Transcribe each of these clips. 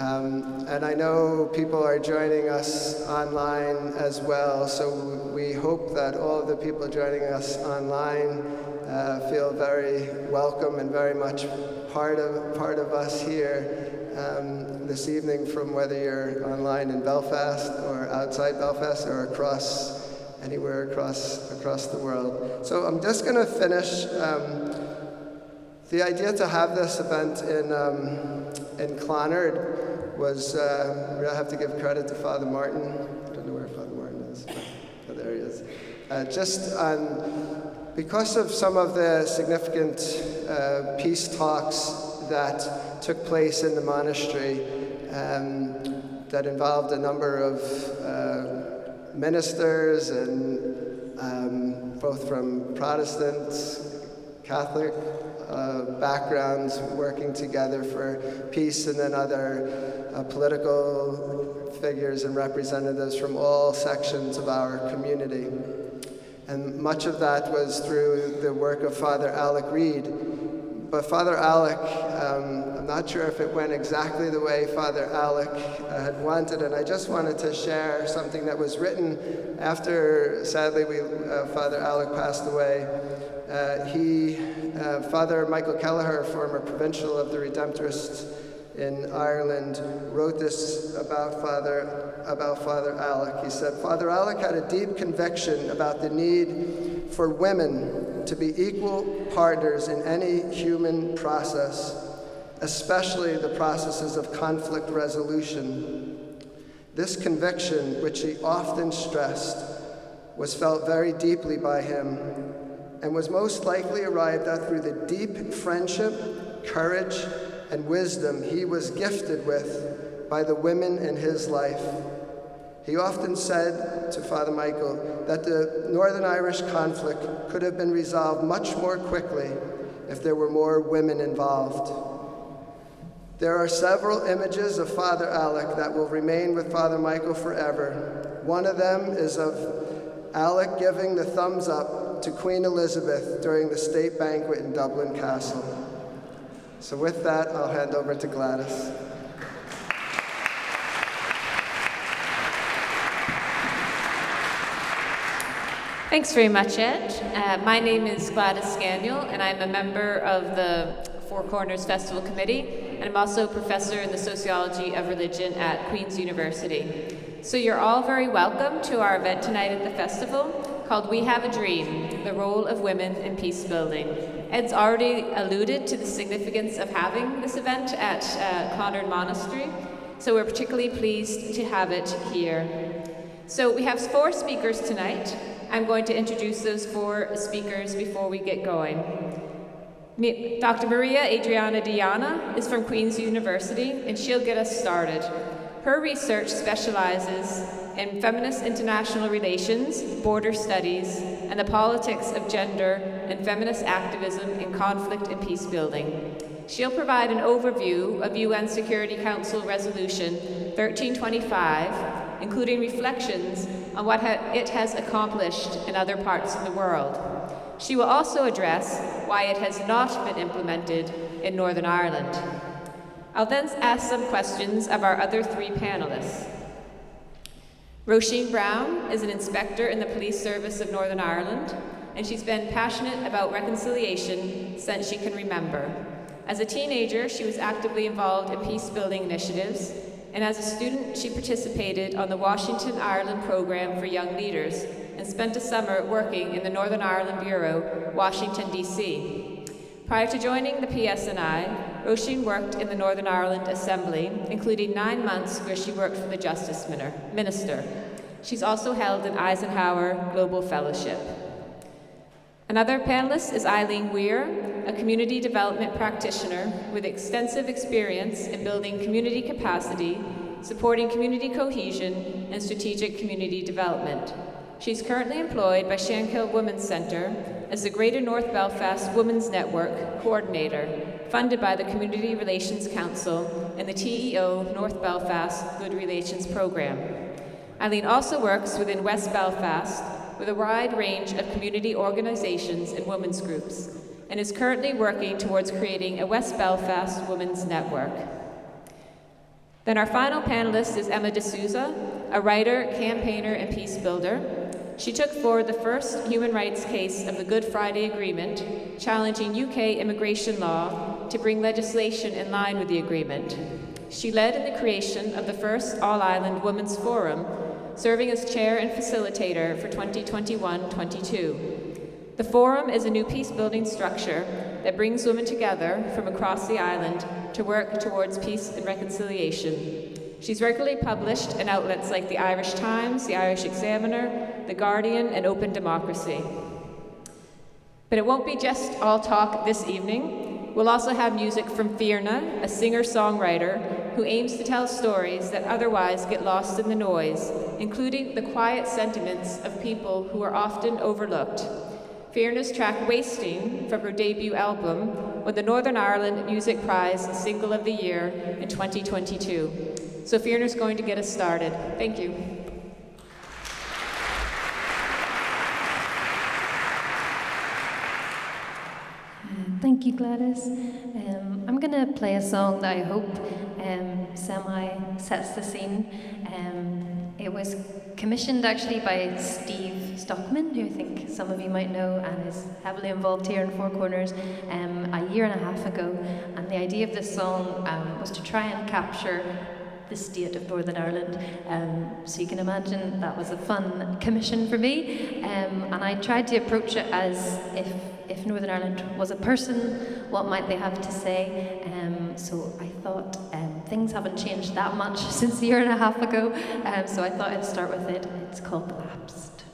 And I know people are joining us online as well, so we hope that all of the people joining us online feel very welcome and very much part of us here this evening, from whether you're online in Belfast or outside Belfast or anywhere across the world. So I'm just going to finish. The idea to have this event in Clonard was, I have to give credit to Father Martin. I don't know where Father Martin is, but there he is. Because of some of the significant peace talks that took place in the monastery that involved a number of ministers and both from Protestant, Catholic backgrounds working together for peace, and then other political figures and representatives from all sections of our community. And much of that was through the work of Father Alec Reid. But Father Alec, I'm not sure if it went exactly the way Father Alec had wanted, and I just wanted to share something that was written after, sadly, Father Alec passed away. Father Michael Kelleher, former provincial of the Redemptorists in Ireland, wrote this about Father Alec. He said, "Father Alec had a deep conviction about the need for women to be equal partners in any human process, especially the processes of conflict resolution. This conviction, which he often stressed, was felt very deeply by him and was most likely arrived at through the deep friendship, courage, and wisdom he was gifted with by the women in his life. He often said to Father Michael that the Northern Irish conflict could have been resolved much more quickly if there were more women involved. There are several images of Father Alec that will remain with Father Michael forever. One of them is of Alec giving the thumbs up to Queen Elizabeth during the state banquet in Dublin Castle." So with that, I'll hand over to Gladys. Thanks very much, Ed. My name is Gladys Ganiel, and I'm a member of the Four Corners Festival Committee, and I'm also a professor in the sociology of religion at Queen's University. So you're all very welcome to our event tonight at the festival called We Have a Dream, the Role of Women in Peacebuilding. Ed's already alluded to the significance of having this event at Clonard Monastery, so we're particularly pleased to have it here. So we have 4 speakers tonight. I'm going to introduce those 4 speakers before we get going. Dr. Maria-Adriana Deiana is from Queen's University, and she'll get us started. Her research specializes in feminist international relations, border studies, and the politics of gender and feminist activism in conflict and peace building. She'll provide an overview of UN Security Council Resolution 1325, including reflections on what it has accomplished in other parts of the world. She will also address why it has not been implemented in Northern Ireland. I'll then ask some questions of our other 3 panelists. Róísín Brown is an inspector in the police service of Northern Ireland, and she's been passionate about reconciliation since she can remember. As a teenager, she was actively involved in peace-building initiatives, and as a student, she participated on the Washington Ireland Program for Young Leaders and spent a summer working in the Northern Ireland Bureau, Washington, D.C. Prior to joining the PSNI, Róísín worked in the Northern Ireland Assembly, including 9 months where she worked for the Justice Minister. She's also held an Eisenhower Global Fellowship. Another panelist is Eileen Weir, a community development practitioner with extensive experience in building community capacity, supporting community cohesion, and strategic community development. She's currently employed by Shankill Women's Centre as the Greater North Belfast Women's Network Coordinator, funded by the Community Relations Council and the TEO North Belfast Good Relations Programme. Eileen also works within West Belfast with a wide range of community organisations and women's groups, and is currently working towards creating a West Belfast Women's Network. Then our final panelist is Emma De Sousa, a writer, campaigner, and peace builder. She took forward the first human rights case of the Good Friday Agreement, challenging UK immigration law to bring legislation in line with the agreement. She led in the creation of the first All-Ireland Women's Forum, serving as chair and facilitator for 2021-22. The Forum is a new peace-building structure that brings women together from across the island to work towards peace and reconciliation. She's regularly published in outlets like the Irish Times, the Irish Examiner, The Guardian, and Open Democracy. But it won't be just all talk this evening. We'll also have music from Ferna, a singer-songwriter who aims to tell stories that otherwise get lost in the noise, including the quiet sentiments of people who are often overlooked. Ferna's track Wasting from her debut album won the Northern Ireland Music Prize Single of the Year in 2022. So Ferna's going to get us started. Thank you. Thank you, Gladys. I'm going to play a song that I hope sets the scene. It was commissioned actually by Steve Stockman, who I think some of you might know and is heavily involved here in Four Corners, a year and a half ago. And the idea of this song was to try and capture the state of Northern Ireland. So you can imagine that was a fun commission for me. And I tried to approach it as if Northern Ireland was a person, what might they have to say? So I thought things haven't changed that much since a year and a half ago, so I thought I'd start with it. It's called Lapsed.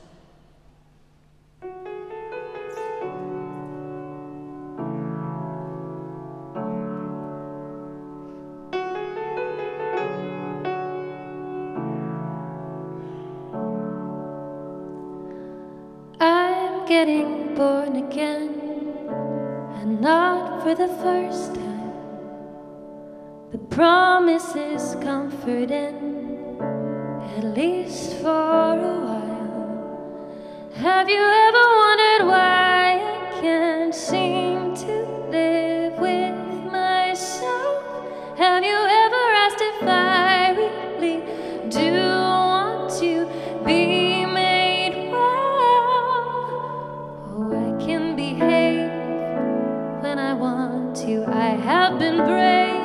I'm getting born again, and not for the first time. The promise is comforting, at least for a while. Have you ever wondered why I can't seem to live with myself? Have you ever asked if I really do want to be made well? Oh, I can behave when I want to. I have been brave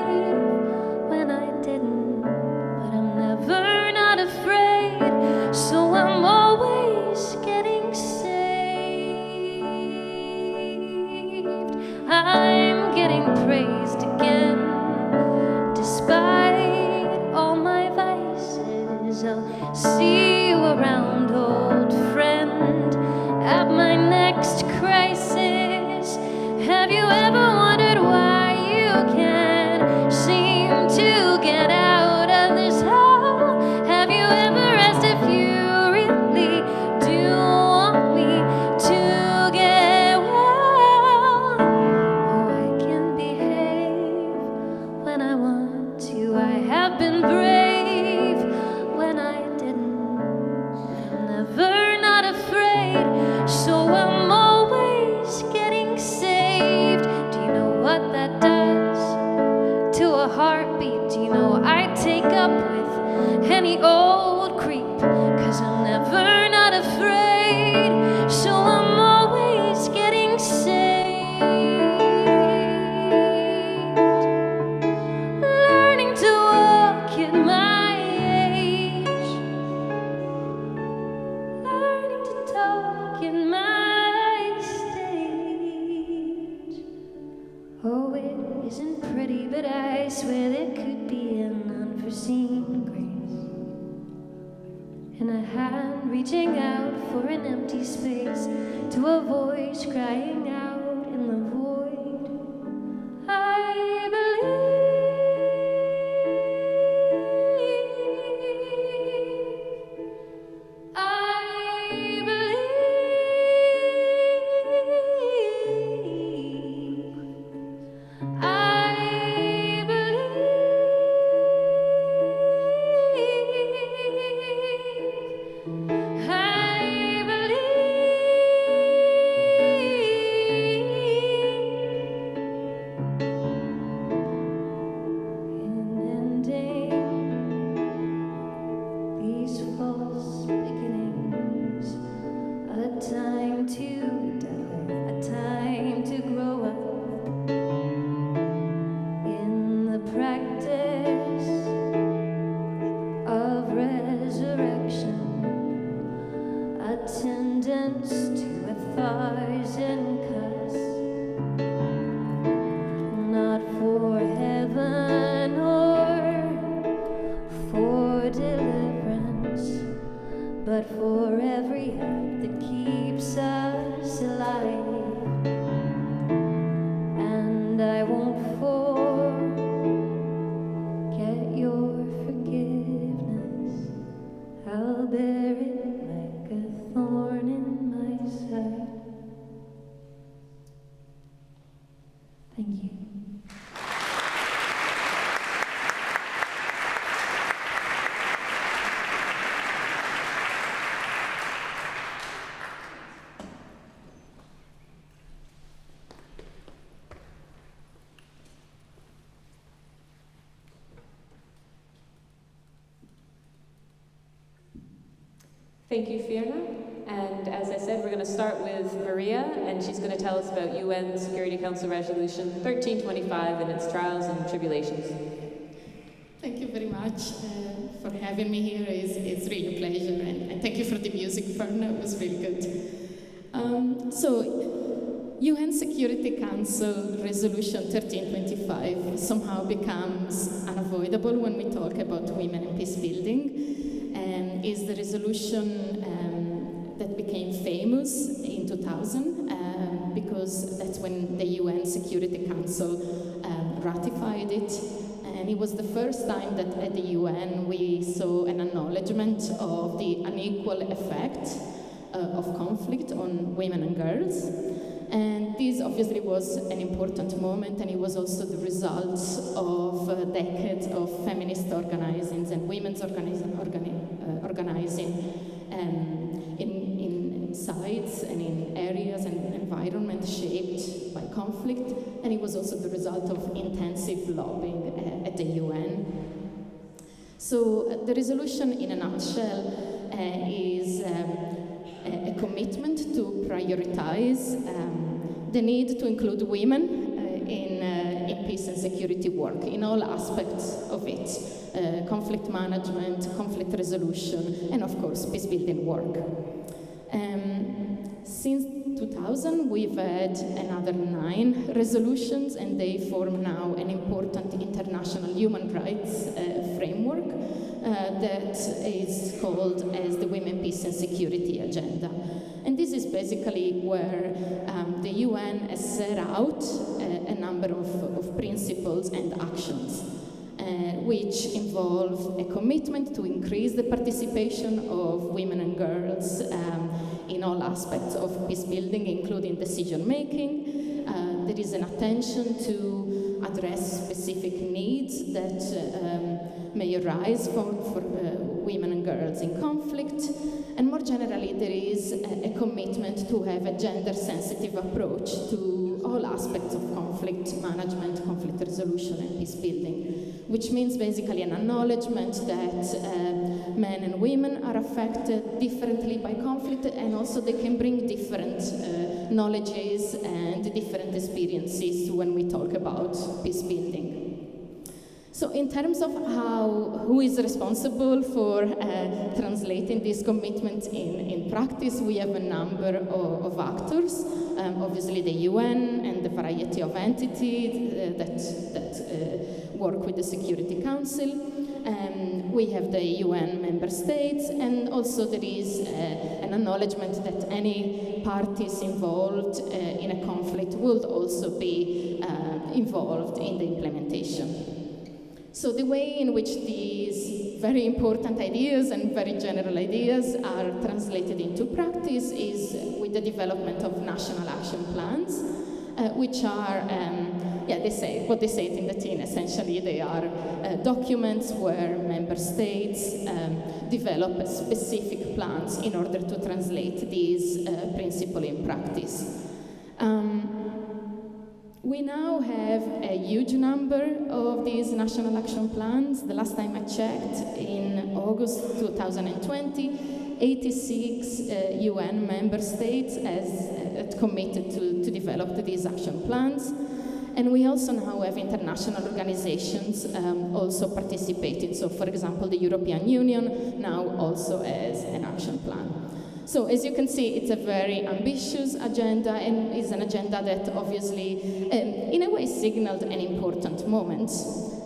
when I didn't, but I'm never not afraid, so I'm always getting saved. I'm getting praised again, despite all my vices. I'll see you around, old friend, at my next crisis. Have you ever wondered why you can't seem to get out of this hell? Have you ever asked if you really do want me to get well? Oh, I can behave when I want to. I have been brave when I didn't. I'm never not afraid, so I'm always getting saved. Do you know what that does to a heartbeat? Do you know I take up with any old creep? 'Cause I'm never not afraid, so I'm always getting saved. Learning to walk at my age, learning to talk at my stage. Oh, it isn't pretty, but I swear there could be an unforeseen grace in a hand reaching out for an empty space, to a voice crying out in the void. I believe, I believe, I believe, I believe. Thank you, Ferna. And as I said, we're going to start with Maria, and she's going to tell us about UN Security Council Resolution 1325 and its trials and tribulations. Thank you very much for having me here. It's really a pleasure, and thank you for the music, Ferna. It was really good. So, UN Security Council Resolution 1325 somehow becomes unavoidable when we talk about women and peace building, and is the resolution that became famous in 2000 because that's when the UN Security Council ratified it. And it was the first time that at the UN we saw an acknowledgement of the unequal effect of conflict on women and girls. And this obviously was an important moment, and it was also the result of decades of feminist organizing and women's organizing in sites and in areas and environments shaped by conflict, and it was also the result of intensive lobbying at the UN. So the resolution, in a nutshell, is a commitment to prioritize the need to include women in peace and security work, in all aspects of it, conflict management, conflict resolution, and of course, peace-building work. Since 2000, we've had another 9 resolutions, and they form now an important international human rights framework that is called as the Women, Peace and Security Agenda. And this is basically where the UN has set out a number of principles and actions, which involve a commitment to increase the participation of women and girls in all aspects of peace building, including decision making. There is an attention to address specific needs that may arise for women and girls in conflict. And more generally, there is a commitment to have a gender-sensitive approach to all aspects of conflict management, conflict resolution, and peace building, which means basically an acknowledgement that men and women are affected differently by conflict, and also they can bring different knowledges and different experiences when we talk about peace building. So in terms of who is responsible for translating this commitment in practice, we have a number of actors. Obviously the UN and the variety of entities that work with the Security Council. We have the UN member states, and also there is an acknowledgement that any parties involved in a conflict would also be involved in the implementation. So the way in which these very important ideas and very general ideas are translated into practice is with the development of national action plans, which are, they say it in Latin, essentially they are documents where member states develop specific plans in order to translate these principles in practice. We now have a huge number of these national action plans. The last time I checked, in August 2020, 86 UN member states had committed to develop these action plans. And we also now have international organizations also participating. So, for example, the European Union now also has an action plan. So, as you can see, it's a very ambitious agenda, and is an agenda that obviously, in a way, signaled an important moment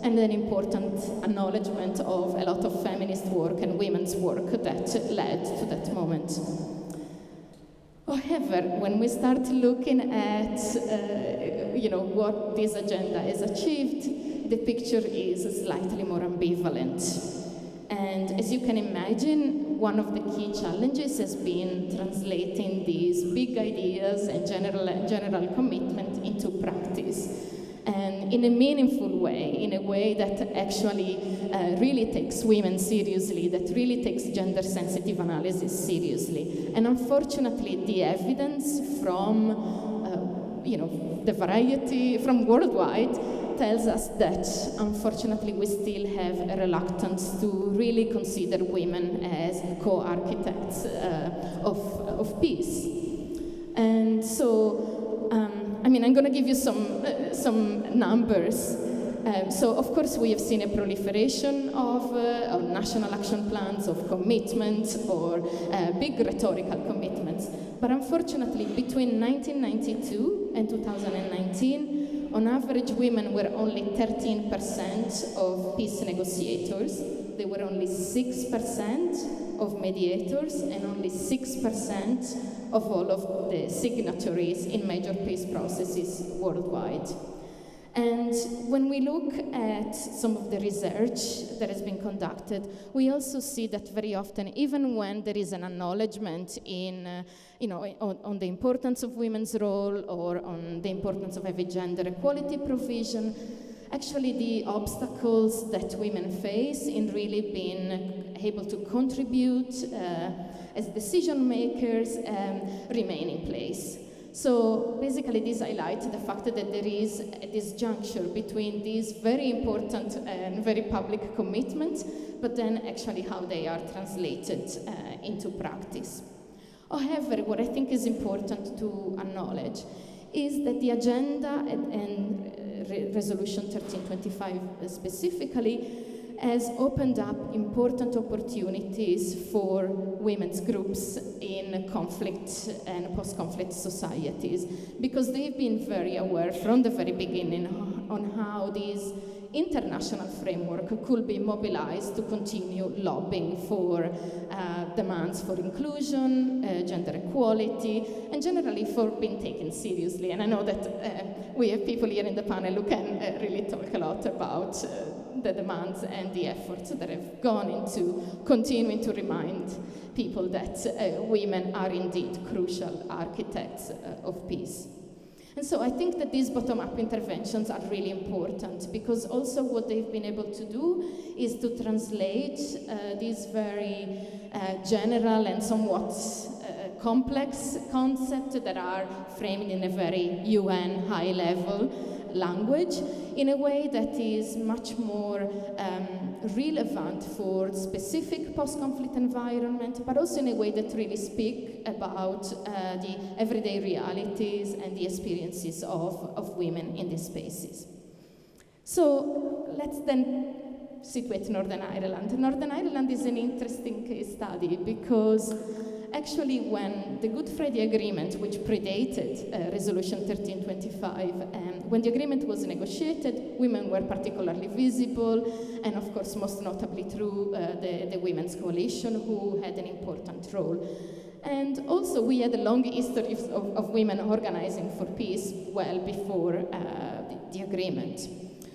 and an important acknowledgement of a lot of feminist work and women's work that led to that moment. However, when we start looking at what this agenda has achieved, the picture is slightly more ambivalent. And as you can imagine, one of the key challenges has been translating these big ideas and general commitment into practice, and in a meaningful way, in a way that actually really takes women seriously, that really takes gender-sensitive analysis seriously. And unfortunately, the evidence from the variety, from worldwide, tells us that, unfortunately, we still have a reluctance to really consider women as co-architects of peace. And so, I'm going to give you some numbers. So, of course, we have seen a proliferation of national action plans, of commitments, or big rhetorical commitments. But unfortunately, between 1992 and 2019, on average, women were only 13% of peace negotiators. They were only 6% of mediators, and only 6% of all of the signatories in major peace processes worldwide. And when we look at some of the research that has been conducted, we also see that very often, even when there is an acknowledgement in, on the importance of women's role or on the importance of having gender equality provision, actually the obstacles that women face in really being able to contribute as decision makers remain in place. So basically this highlights the fact that there is a disjuncture between these very important and very public commitments, but then actually how they are translated into practice. However, what I think is important to acknowledge is that the agenda and Resolution 1325 specifically has opened up important opportunities for women's groups in conflict and post-conflict societies, because they've been very aware from the very beginning on how these international framework could be mobilized to continue lobbying for demands for inclusion, gender equality, and generally for being taken seriously. And I know that we have people here in the panel who can really talk a lot about the demands and the efforts that have gone into continuing to remind people that women are indeed crucial architects of peace. And so I think that these bottom-up interventions are really important, because also what they've been able to do is to translate these very general and somewhat complex concepts that are framed in a very UN high-level language in a way that is much more relevant for specific post-conflict environment, but also in a way that really speak about the everyday realities and the experiences of women in these spaces. So let's then situate Northern Ireland. Northern Ireland is an interesting case study because actually when the Good Friday Agreement, which predated Resolution 1325, when the agreement was negotiated, women were particularly visible, and of course most notably through the Women's Coalition, who had an important role. And also we had a long history of women organizing for peace well before the agreement.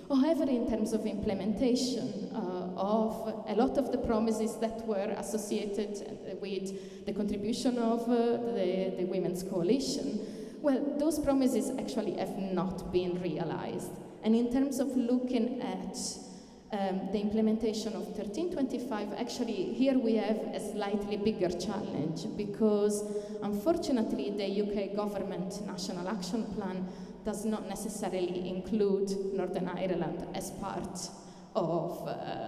However, in terms of implementation of a lot of the promises that were associated with the contribution of the Women's Coalition, well, those promises actually have not been realized. And in terms of looking at the implementation of 1325, actually here we have a slightly bigger challenge, because unfortunately the UK government National Action Plan does not necessarily include Northern Ireland as part of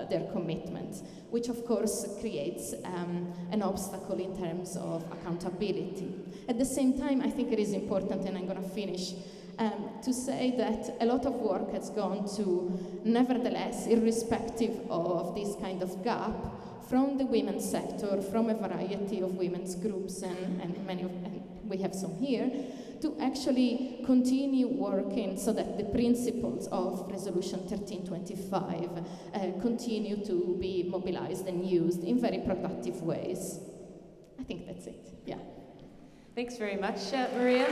their commitment, which of course creates an obstacle in terms of accountability. At the same time, I think it is important, and I'm going to finish, to say that a lot of work has gone to, nevertheless, irrespective of this kind of gap, from the women's sector, from a variety of women's groups, and many of, and we have some here, to actually continue working so that the principles of Resolution 1325 continue to be mobilized and used in very productive ways. I think that's it, yeah. Thanks very much, Maria.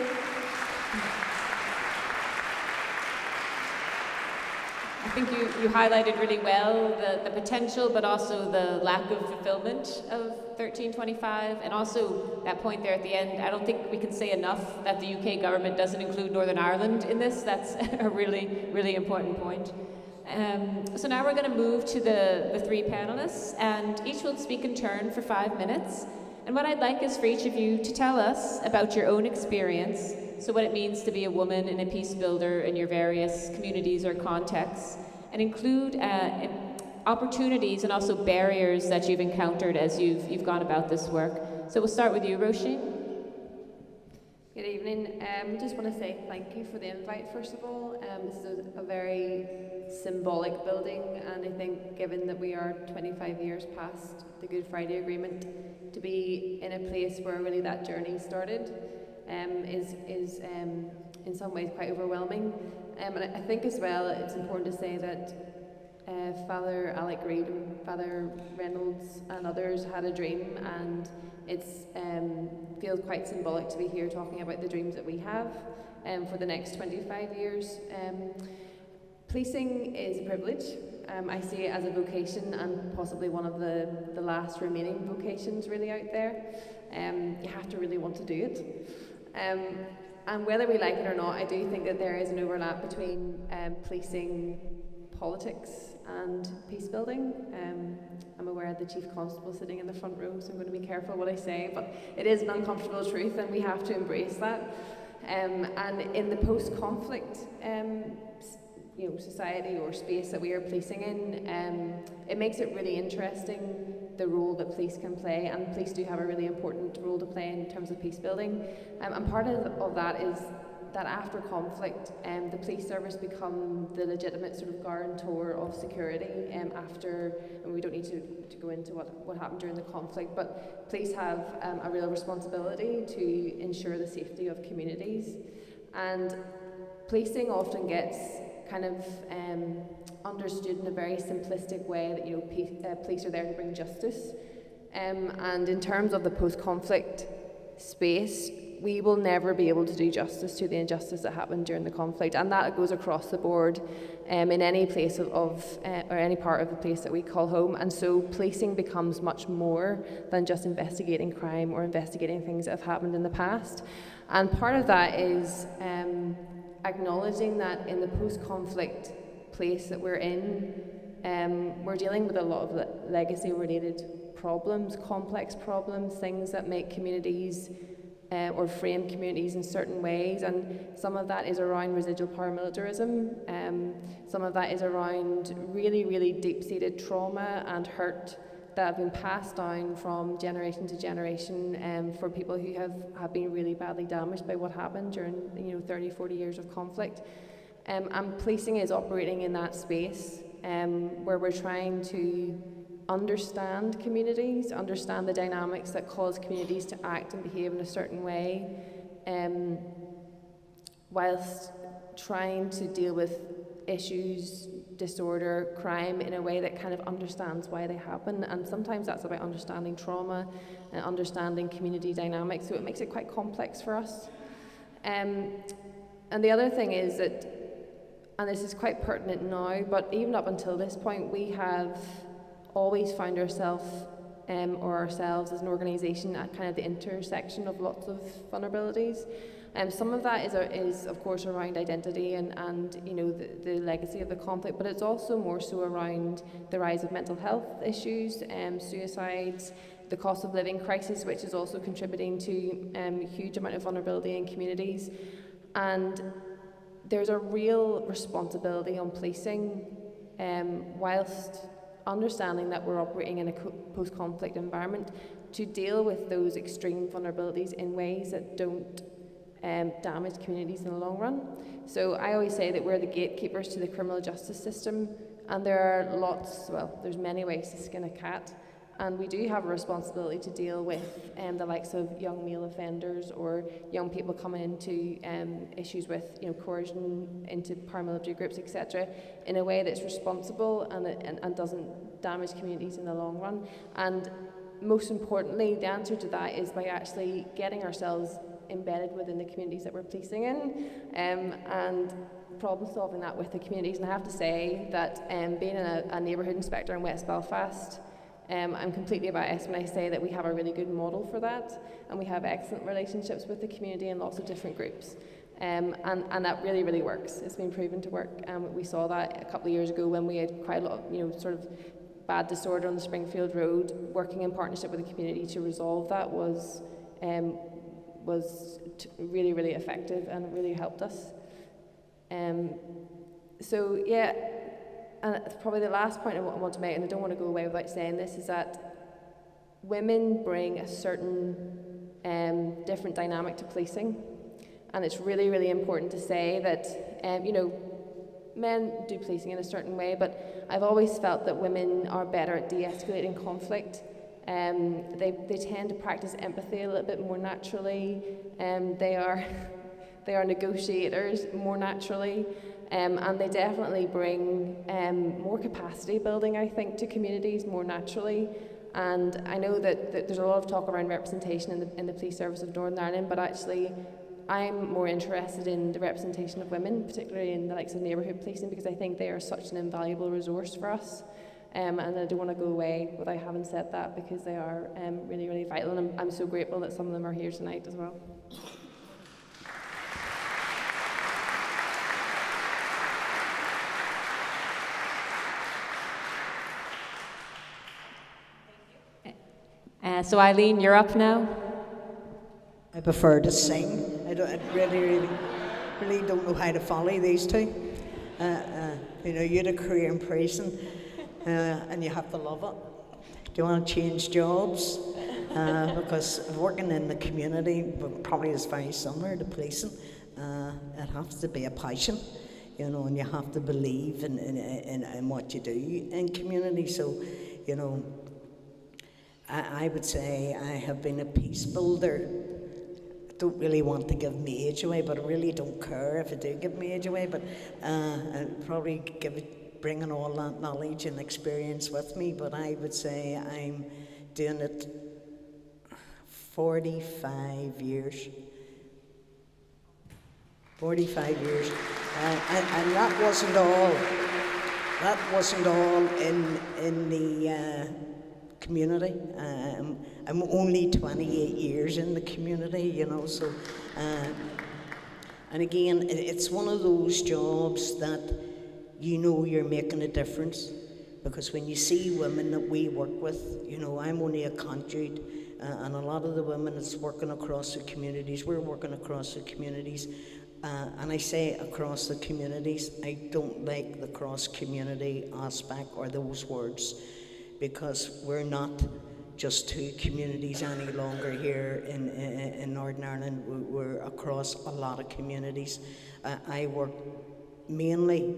I think you highlighted really well the potential, but also the lack of fulfillment of 1325, and also that point there at the end. I don't think we can say enough that the UK government doesn't include Northern Ireland in this. That's a really, really important point. So now we're going to move to the three panelists, and each will speak in turn for 5 minutes. And what I'd like is for each of you to tell us about your own experience, so what it means to be a woman and a peace builder in your various communities or contexts, and include opportunities and also barriers that you've encountered as you've gone about this work. So we'll start with you, Róísín. Good evening. I just want to say thank you for the invite, first of all. This is a very symbolic building, and I think given that we are 25 years past the Good Friday Agreement, to be in a place where really that journey started is in some ways quite overwhelming. And I think as well it's important to say that Father Alec Reid and Father Reynolds and others had a dream, and it's feels quite symbolic to be here talking about the dreams that we have for the next 25 years. Policing is a privilege. I see it as a vocation, and possibly one of the last remaining vocations really out there. You have to really want to do it. And whether we like it or not, I do think that there is an overlap between policing, politics and peace building. I'm aware of the Chief Constable sitting in the front row, so I'm going to be careful what I say, but it is an uncomfortable truth and we have to embrace that. And in the post-conflict society or space that we are policing in, it makes it really interesting the role that police can play, and police do have a really important role to play in terms of peace building. And part of that is that after conflict, the police service become the legitimate sort of guarantor of security after, and we don't need to go into what happened during the conflict, but police have a real responsibility to ensure the safety of communities. And policing often gets kind of understood in a very simplistic way that police are there to bring justice. And in terms of the post-conflict space, we will never be able to do justice to the injustice that happened during the conflict, and that goes across the board in any place or any part of the place that we call home. And so policing becomes much more than just investigating crime or investigating things that have happened in the past. And part of that is acknowledging that in the post-conflict place that we're in, we're dealing with a lot of legacy-related problems, complex problems, things that make communities or frame communities in certain ways, and some of that is around residual paramilitarism, some of that is around really, really deep-seated trauma and hurt that have been passed down from generation to generation for people who have been really badly damaged by what happened during 30, 40 years of conflict. And policing is operating in that space where we're trying to understand communities, understand the dynamics that cause communities to act and behave in a certain way, whilst trying to deal with issues, disorder, crime in a way that kind of understands why they happen. And sometimes that's about understanding trauma and understanding community dynamics, so it makes it quite complex for us. And the other thing is that, and this is quite pertinent now, but even up until this point, we have always found ourselves as an organisation at kind of the intersection of lots of vulnerabilities. Some of that is of course around identity and the legacy of the conflict, but it's also more so around the rise of mental health issues, suicides, the cost of living crisis, which is also contributing to a huge amount of vulnerability in communities. And there's a real responsibility on policing, whilst understanding that we're operating in a post-conflict environment, to deal with those extreme vulnerabilities in ways that don't damage communities in the long run. So I always say that we're the gatekeepers to the criminal justice system, and there are there's many ways to skin a cat, and we do have a responsibility to deal with the likes of young male offenders or young people coming into issues with coercion into paramilitary groups, etc., in a way that's responsible and doesn't damage communities in the long run. And most importantly, the answer to that is by actually getting ourselves embedded within the communities that we're policing in, and problem solving that with the communities. And I have to say that being a neighbourhood inspector in West Belfast, I'm completely biased when I say that we have a really good model for that, and we have excellent relationships with the community in lots of different groups, and that really, really works. It's been proven to work. We saw that a couple of years ago when we had quite a lot of sort of bad disorder on the Springfield Road, working in partnership with the community to resolve that was really, really effective and really helped us. So yeah, and probably the last point I want to make, and I don't want to go away without saying this, is that women bring a certain different dynamic to policing, and it's really, really important to say that, you know, men do policing in a certain way, but I've always felt that women are better at de-escalating conflict. They tend to practice empathy a little bit more naturally. They are negotiators more naturally, and they definitely bring more capacity building, I think, to communities more naturally. And I know that there's a lot of talk around representation in the police service of Northern Ireland, but actually I'm more interested in the representation of women, particularly in the likes of neighbourhood policing, because I think they are such an invaluable resource for us. And I don't want to go away without having said that, because they are really, really vital, and I'm so grateful that some of them are here tonight as well. So Eileen, you're up now. I prefer to sing. I really don't know how to follow these two. You know, you had a career in prison, and you have to love it. Do you want to change jobs? Because working in the community probably is very similar to policing. It has to be a passion, you know, and you have to believe in what you do in community. So, you know, I would say I have been a peace builder. I don't really want to give my age away, but I really don't care if I do give my age away, but I'd probably bringing all that knowledge and experience with me, but I would say I'm doing it 45 years. 45 years. And that wasn't all. That wasn't all in the community. I'm only 28 years in the community, you know, so, and again, it's one of those jobs that you know you're making a difference, because when you see women that we work with, you know, I'm only a conduit, and a lot of the women that's working across the communities, we're working across the communities, and I say across the communities, I don't like the cross-community aspect or those words, because we're not just two communities any longer here in Northern Ireland. We're across a lot of communities. I work mainly,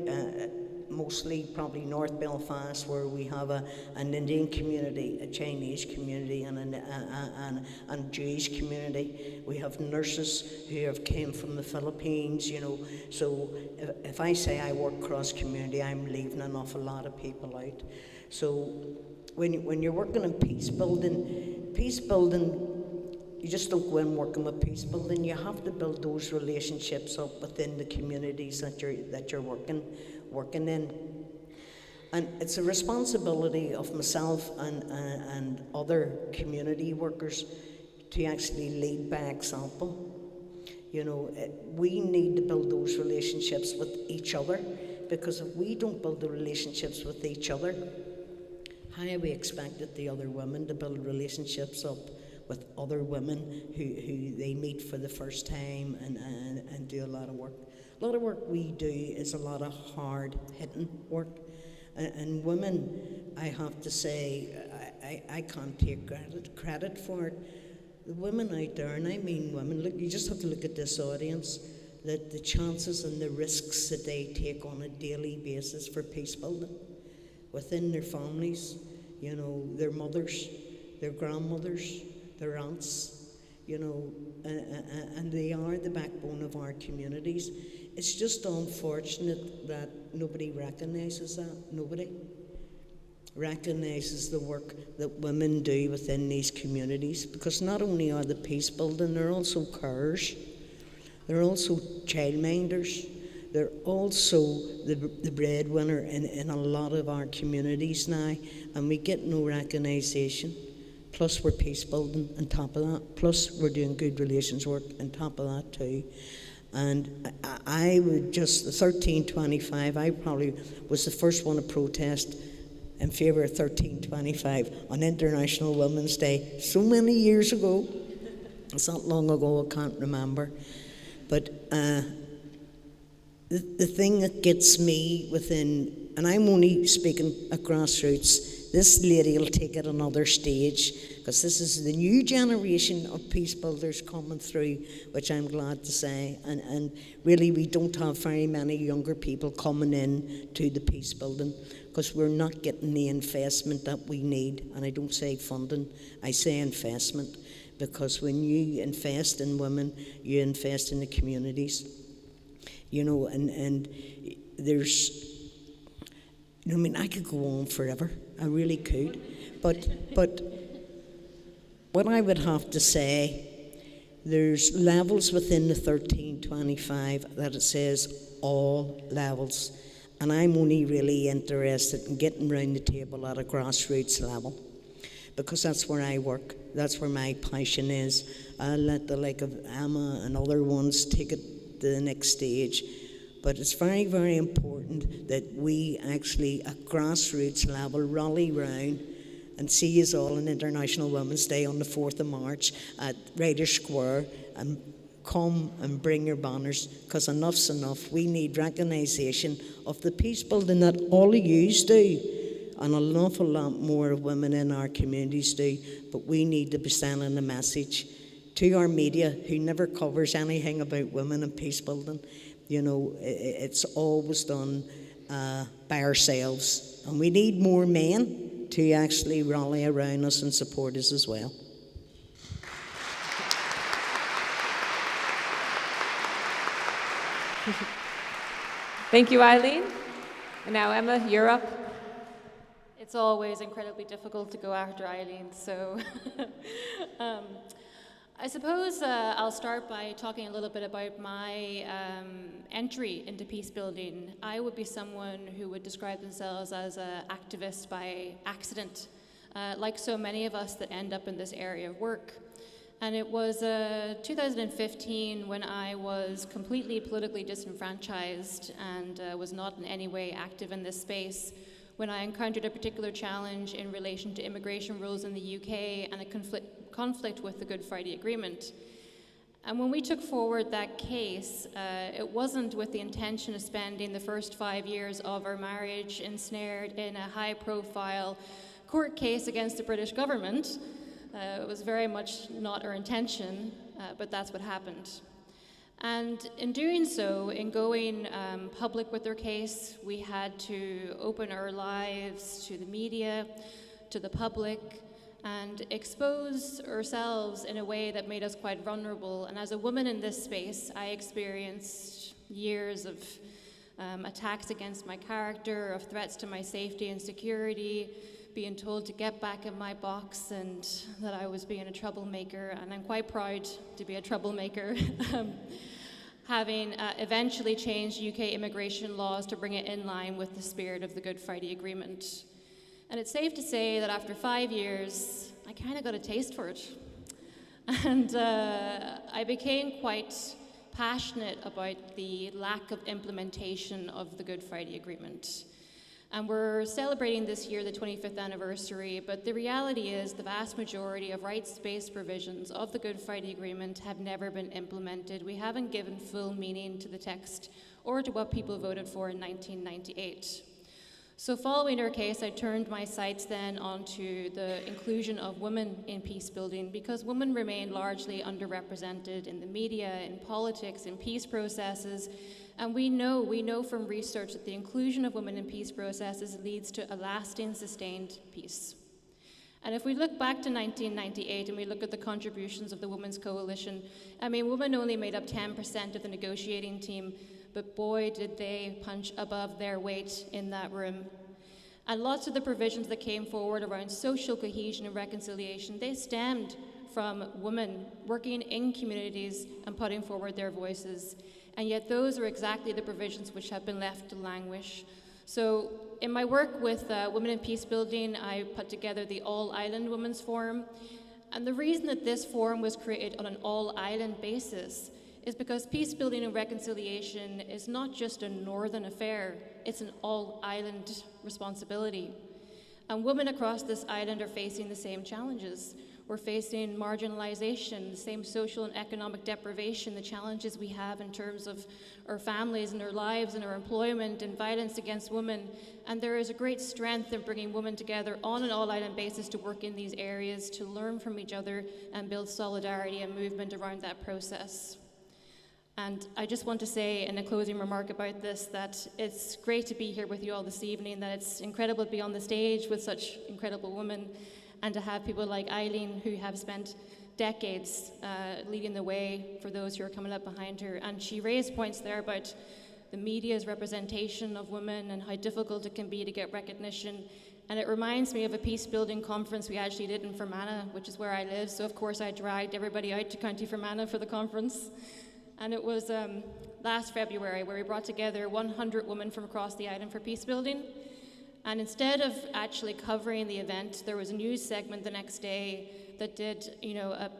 mostly probably North Belfast, where we have an Indian community, a Chinese community, and a Jewish community. We have nurses who have came from the Philippines, you know. So if I say I work cross community, I'm leaving an awful lot of people out. So when you're working in peace building, you just don't go in working with peace building. You have to build those relationships up within the communities that you're working in. And it's a responsibility of myself and other community workers to actually lead by example. You know, we need to build those relationships with each other, because if we don't build the relationships with each other, how are we expected the other women to build relationships up with other women who they meet for the first time and do a lot of work? A lot of work we do is a lot of hard-hitting work. And women, I have to say, I can't take credit for it. The women out there, and I mean women, look, you just have to look at this audience, that the chances and the risks that they take on a daily basis for peace building within their families, you know, their mothers, their grandmothers, their aunts, you know, and they are the backbone of our communities. It's just unfortunate that nobody recognises that. Nobody recognises the work that women do within these communities, because not only are they peace building, they're also carers, they're also childminders, they're also the breadwinner in a lot of our communities now, and we get no recognition. Plus we're peace building on top of that, plus we're doing good relations work on top of that too. And I would just, 1325, I probably was the first one to protest in favour of 1325 on International Women's Day so many years ago. It's not long ago, I can't remember. But the thing that gets me within, and I'm only speaking at grassroots, this lady will take it another stage, because this is the new generation of peace builders coming through, which I'm glad to say. And really, we don't have very many younger people coming in to the peace building, because we're not getting the investment that we need. And I don't say funding, I say investment, because when you invest in women, you invest in the communities. You know, and there's, you know, I mean, I could go on forever, I really could, but what I would have to say, there's levels within the 1325 that it says all levels, and I'm only really interested in getting round the table at a grassroots level, because that's where I work, that's where my passion is. I'll let the like of Emma and other ones take it to the next stage. But it's very, very important that we actually, at grassroots level, rally round and see us all on International Women's Day on the 4th of March at Ryder Square, and come and bring your banners, because enough's enough. We need recognition of the peace building that all of yous do, and an awful lot more of women in our communities do, but we need to be sending a message to our media, who never covers anything about women and peace building. You know, it's always done by ourselves, and we need more men to actually rally around us and support us as well. Thank you, Eileen. And now, Emma, you're up. It's always incredibly difficult to go after Eileen, so I suppose I'll start by talking a little bit about my entry into peace building. I would be someone who would describe themselves as an activist by accident, like so many of us that end up in this area of work. And it was 2015 when I was completely politically disenfranchised and was not in any way active in this space, when I encountered a particular challenge in relation to immigration rules in the UK and a conflict with the Good Friday Agreement. And when we took forward that case, it wasn't with the intention of spending the first 5 years of our marriage ensnared in a high-profile court case against the British government. It was very much not our intention, but that's what happened. And in doing so, in going public with their case, we had to open our lives to the media, to the public, and expose ourselves in a way that made us quite vulnerable. And as a woman in this space, I experienced years of attacks against my character, of threats to my safety and security, being told to get back in my box and that I was being a troublemaker, and I'm quite proud to be a troublemaker. Having eventually changed UK immigration laws to bring it in line with the spirit of the Good Friday Agreement. And it's safe to say that after 5 years, I kind of got a taste for it. And I became quite passionate about the lack of implementation of the Good Friday Agreement. And we're celebrating this year the 25th anniversary, but the reality is the vast majority of rights-based provisions of the Good Friday Agreement have never been implemented. We haven't given full meaning to the text or to what people voted for in 1998. So following our case, I turned my sights then onto the inclusion of women in peace building, because women remain largely underrepresented in the media, in politics, in peace processes. And we know from research that the inclusion of women in peace processes leads to a lasting, sustained peace. And if we look back to 1998 and we look at the contributions of the Women's Coalition, I mean, women only made up 10% of the negotiating team, but boy, did they punch above their weight in that room. And lots of the provisions that came forward around social cohesion and reconciliation, they stemmed from women working in communities and putting forward their voices. And yet those are exactly the provisions which have been left to languish. So in my work with Women in Peace Building, I put together the All-Island Women's Forum. And the reason that this forum was created on an all-island basis is because peace building and reconciliation is not just a northern affair, it's an all-island responsibility. And women across this island are facing the same challenges. We're facing marginalization, the same social and economic deprivation, the challenges we have in terms of our families and our lives and our employment and violence against women. And there is a great strength in bringing women together on an all-island basis to work in these areas, to learn from each other and build solidarity and movement around that process. And I just want to say in a closing remark about this that it's great to be here with you all this evening, that it's incredible to be on the stage with such incredible women, and to have people like Eileen, who have spent decades leading the way for those who are coming up behind her. And she raised points there about the media's representation of women and how difficult it can be to get recognition. And it reminds me of a peace-building conference we actually did in Ferna, which is where I live. So of course I dragged everybody out to County Fermanagh for the conference. And it was last February where we brought together 100 women from across the island for peacebuilding. And instead of actually covering the event, there was a news segment the next day that did, a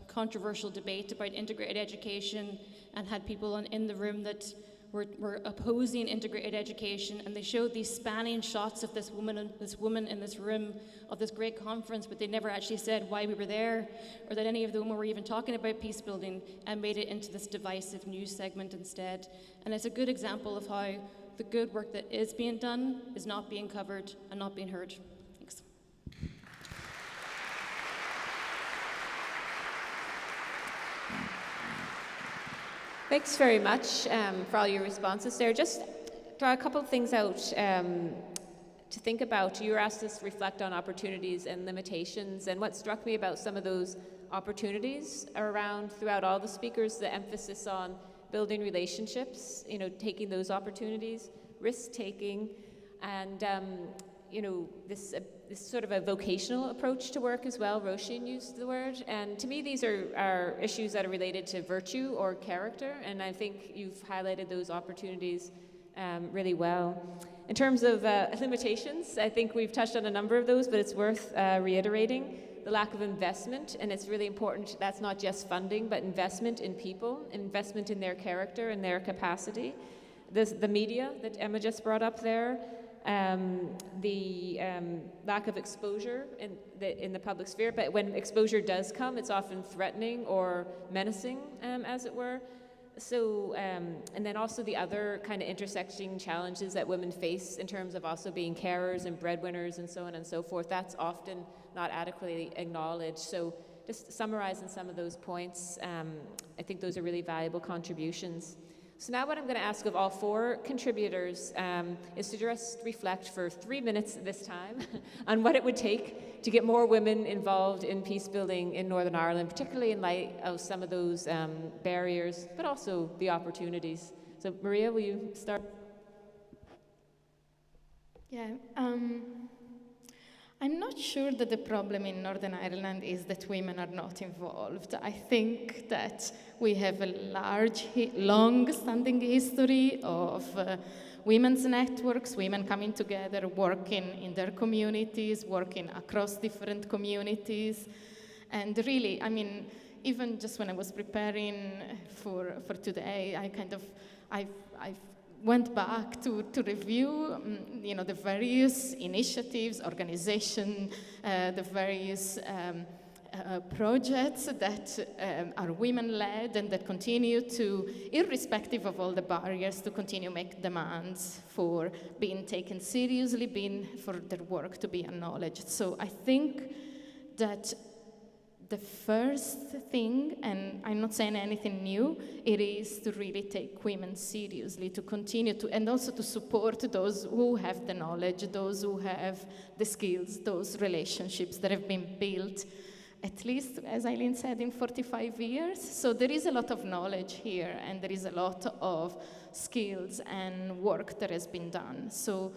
controversial debate about integrated education, and had people in the room that were opposing integrated education, and they showed these spanning shots of this woman in this room of this great conference, but they never actually said why we were there, or that any of the women were even talking about peace building, and made it into this divisive news segment instead. And it's a good example of how the good work that is being done is not being covered and not being heard. Thanks. Thanks very much for all your responses there. Just draw a couple of things out to think about. You were asked us to reflect on opportunities and limitations, and what struck me about some of those opportunities are around, throughout all the speakers, the emphasis on building relationships, taking those opportunities, risk-taking, and this sort of a vocational approach to work as well. Róísín used the word, and to me these are issues that are related to virtue or character, and I think you've highlighted those opportunities really well. In terms of limitations, I think we've touched on a number of those, but it's worth reiterating. The lack of investment, and it's really important, that's not just funding, but investment in people, investment in their character and their capacity. The media that Emma just brought up there, the lack of exposure in the public sphere, but when exposure does come, it's often threatening or menacing, as it were. So, and then also the other kind of intersecting challenges that women face in terms of also being carers and breadwinners and so on and so forth, that's often not adequately acknowledged. So just summarizing some of those points, I think those are really valuable contributions. So now what I'm going to ask of all four contributors is to just reflect for 3 minutes this time on what it would take to get more women involved in peace building in Northern Ireland, particularly in light of some of those barriers, but also the opportunities. So Maria, will you start? Yeah. I'm not sure that the problem in Northern Ireland is that women are not involved. I think that we have a large, long-standing history of women's networks, women coming together, working in their communities, working across different communities. And really, I mean, even just when I was preparing for today, I went back to review, the various initiatives, organizations, the various projects that are women-led and that continue to, irrespective of all the barriers, to continue make demands for being taken seriously, for their work to be acknowledged. So I think that the first thing, and I'm not saying anything new, it is to really take women seriously, to continue to, and also to support those who have the knowledge, those who have the skills, those relationships that have been built, at least, as Eileen said, in 45 years. So there is a lot of knowledge here, and there is a lot of skills and work that has been done. So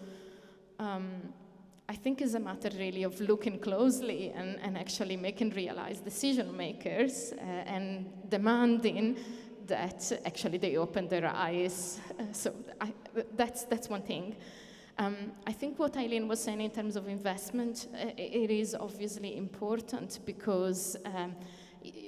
I think it's a matter really of looking closely and actually making realize decision makers and demanding that actually they open their eyes. So that's one thing. I think what Eileen was saying in terms of investment, it is obviously important because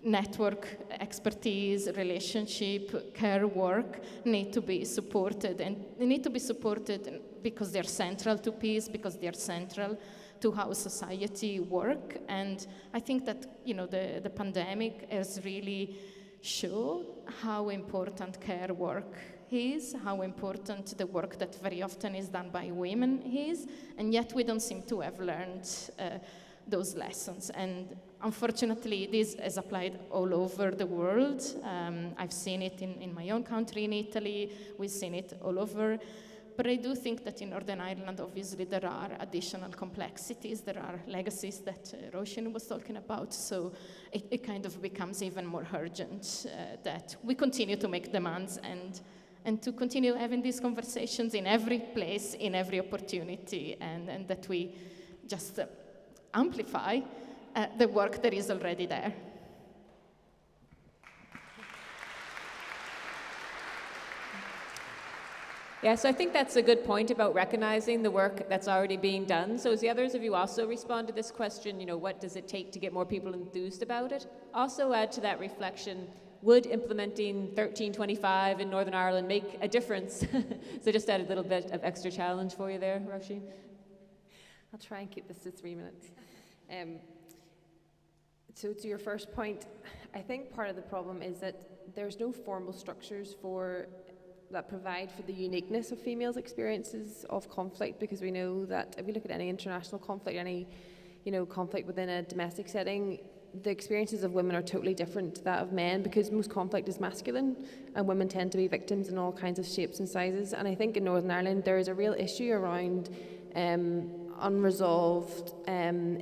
network expertise, relationship, care work need to be supported, and they need to be supported because they're central to peace, because they're central to how society work. And I think that, the pandemic has really showed how important care work is, how important the work that very often is done by women is, and yet we don't seem to have learned those lessons. And unfortunately, this is applied all over the world. I've seen it in my own country, in Italy. We've seen it all over. But I do think that in Northern Ireland, obviously, there are additional complexities. There are legacies that Róísín was talking about. So it kind of becomes even more urgent that we continue to make demands and to continue having these conversations in every place, in every opportunity, and that we just amplify the work that is already there. Yeah, so I think that's a good point about recognizing the work that's already being done. So as the others of you also respond to this question, what does it take to get more people enthused about it? Also add to that reflection, would implementing 1325 in Northern Ireland make a difference? So just add a little bit of extra challenge for you there, Róísín. I'll try and keep this to 3 minutes. So to your first point, I think part of the problem is that there's no formal structures that provide for the uniqueness of females' experiences of conflict, because we know that if we look at any international conflict, any conflict within a domestic setting, the experiences of women are totally different to that of men, because most conflict is masculine and women tend to be victims in all kinds of shapes and sizes. And I think in Northern Ireland there is a real issue around unresolved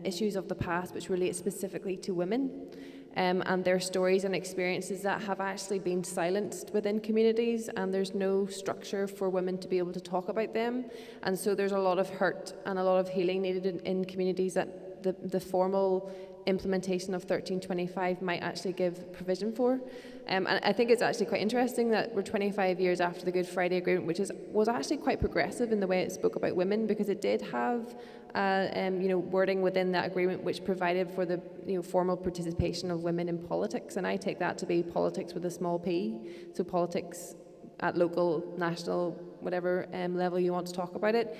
issues of the past which relate specifically to women. And their stories and experiences that have actually been silenced within communities, and there's no structure for women to be able to talk about them. And so there's a lot of hurt and a lot of healing needed in communities that the formal implementation of 1325 might actually give provision for. And I think it's actually quite interesting that we're 25 years after the Good Friday Agreement, which was actually quite progressive in the way it spoke about women, because it did have wording within that agreement which provided for the formal participation of women in politics. And I take that to be politics with a small p, so politics at local, national, whatever level you want to talk about it.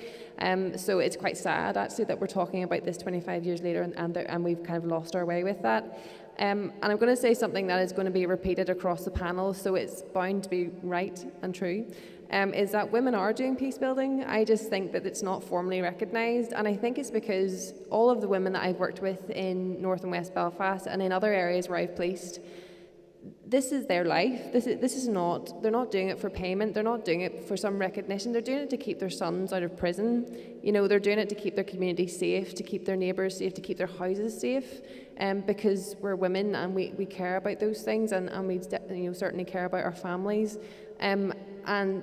So it's quite sad actually that we're talking about this 25 years later and we've kind of lost our way with that. And I'm going to say something that is going to be repeated across the panel, so it's bound to be right and true, is that women are doing peace building. I just think that it's not formally recognised, and I think it's because all of the women that I've worked with in North and West Belfast and in other areas where I've policed, this is their life. This is not, they're not doing it for payment, they're not doing it for some recognition, they're doing it to keep their sons out of prison. They're doing it to keep their community safe, to keep their neighbours safe, to keep their houses safe, because we're women and we care about those things, and we certainly care about our families. And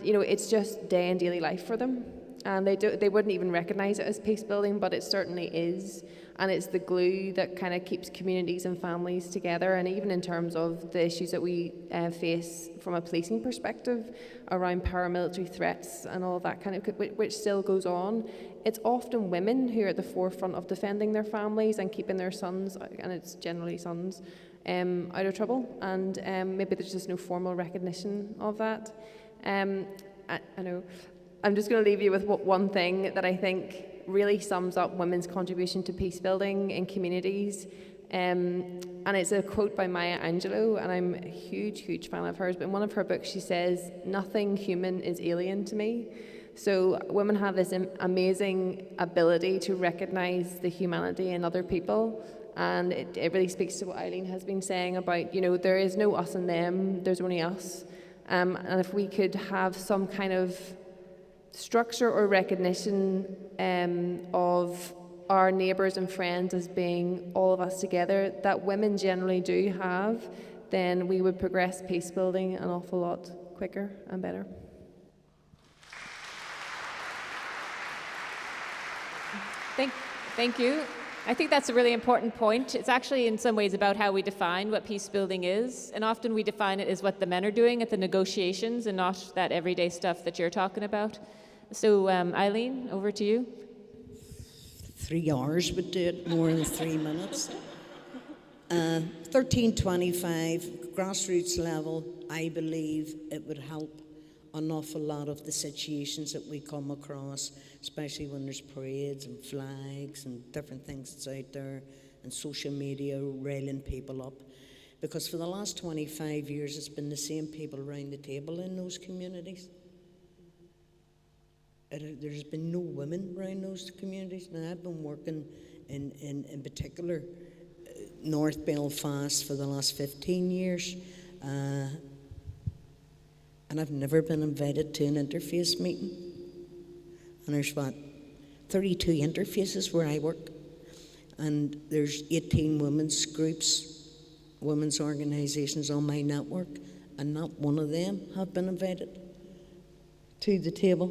it's just day and daily life for them. And they wouldn't even recognise it as peace building, but it certainly is. And it's the glue that kind of keeps communities and families together. And even in terms of the issues that we face from a policing perspective around paramilitary threats and all of that kind of, which still goes on, it's often women who are at the forefront of defending their families and keeping their sons, and it's generally sons, out of trouble. And maybe there's just no formal recognition of that. I know. I'm just going to leave you with one thing that I think really sums up women's contribution to peace building in communities. And it's a quote by Maya Angelou, and I'm a huge, huge fan of hers. But in one of her books, she says, "Nothing human is alien to me." So women have this amazing ability to recognize the humanity in other people. And it really speaks to what Eileen has been saying about, there is no us and them, there's only us. And if we could have some kind of structure or recognition of our neighbours and friends as being all of us together, that women generally do have, then we would progress peace building an awful lot quicker and better. Thank you. I think that's a really important point. It's actually in some ways about how we define what peace building is, and often we define it as what the men are doing at the negotiations and not that everyday stuff that you're talking about. So Eileen, over to you. 3 hours would do it, more than 3 minutes. 1325, grassroots level, I believe it would help an awful lot of the situations that we come across, especially when there's parades and flags and different things that's out there, and social media railing people up. Because for the last 25 years, it's been the same people around the table in those communities. There's been no women around those communities. Now, I've been working in particular North Belfast for the last 15 years, and I've never been invited to an interface meeting. And there's 32 interfaces where I work, and there's 18 women's groups, women's organisations on my network, and not one of them have been invited to the table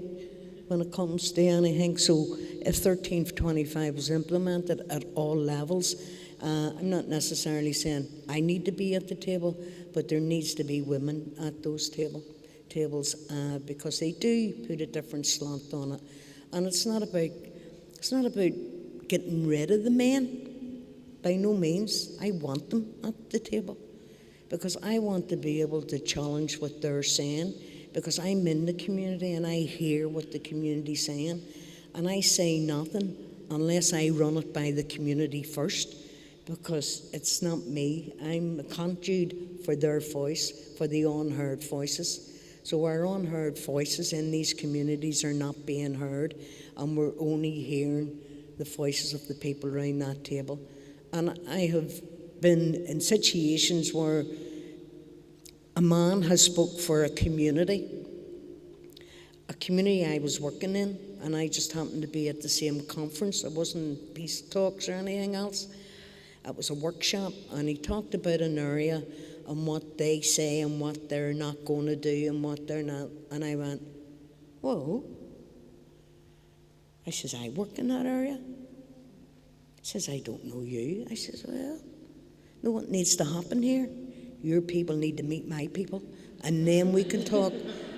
when it comes to anything. So if 1325 was implemented at all levels, I'm not necessarily saying I need to be at the table, but there needs to be women at those tables because they do put a different slant on it. And it's not about getting rid of the men. By no means. I want them at the table because I want to be able to challenge what they're saying, because I'm in the community and I hear what the community's saying, and I say nothing unless I run it by the community first, because it's not me. I'm a conduit for their voice, for the unheard voices. So our unheard voices in these communities are not being heard, and we're only hearing the voices of the people around that table. And I have been in situations where a man has spoke for a community I was working in, and I just happened to be at the same conference. It wasn't peace talks or anything else. It was a workshop, and he talked about an area and what they say and what they're not going to do and what they're not. And I went, whoa. I says, I work in that area. He says, I don't know you. I says, well, know what needs to happen here? Your people need to meet my people, and then we can talk.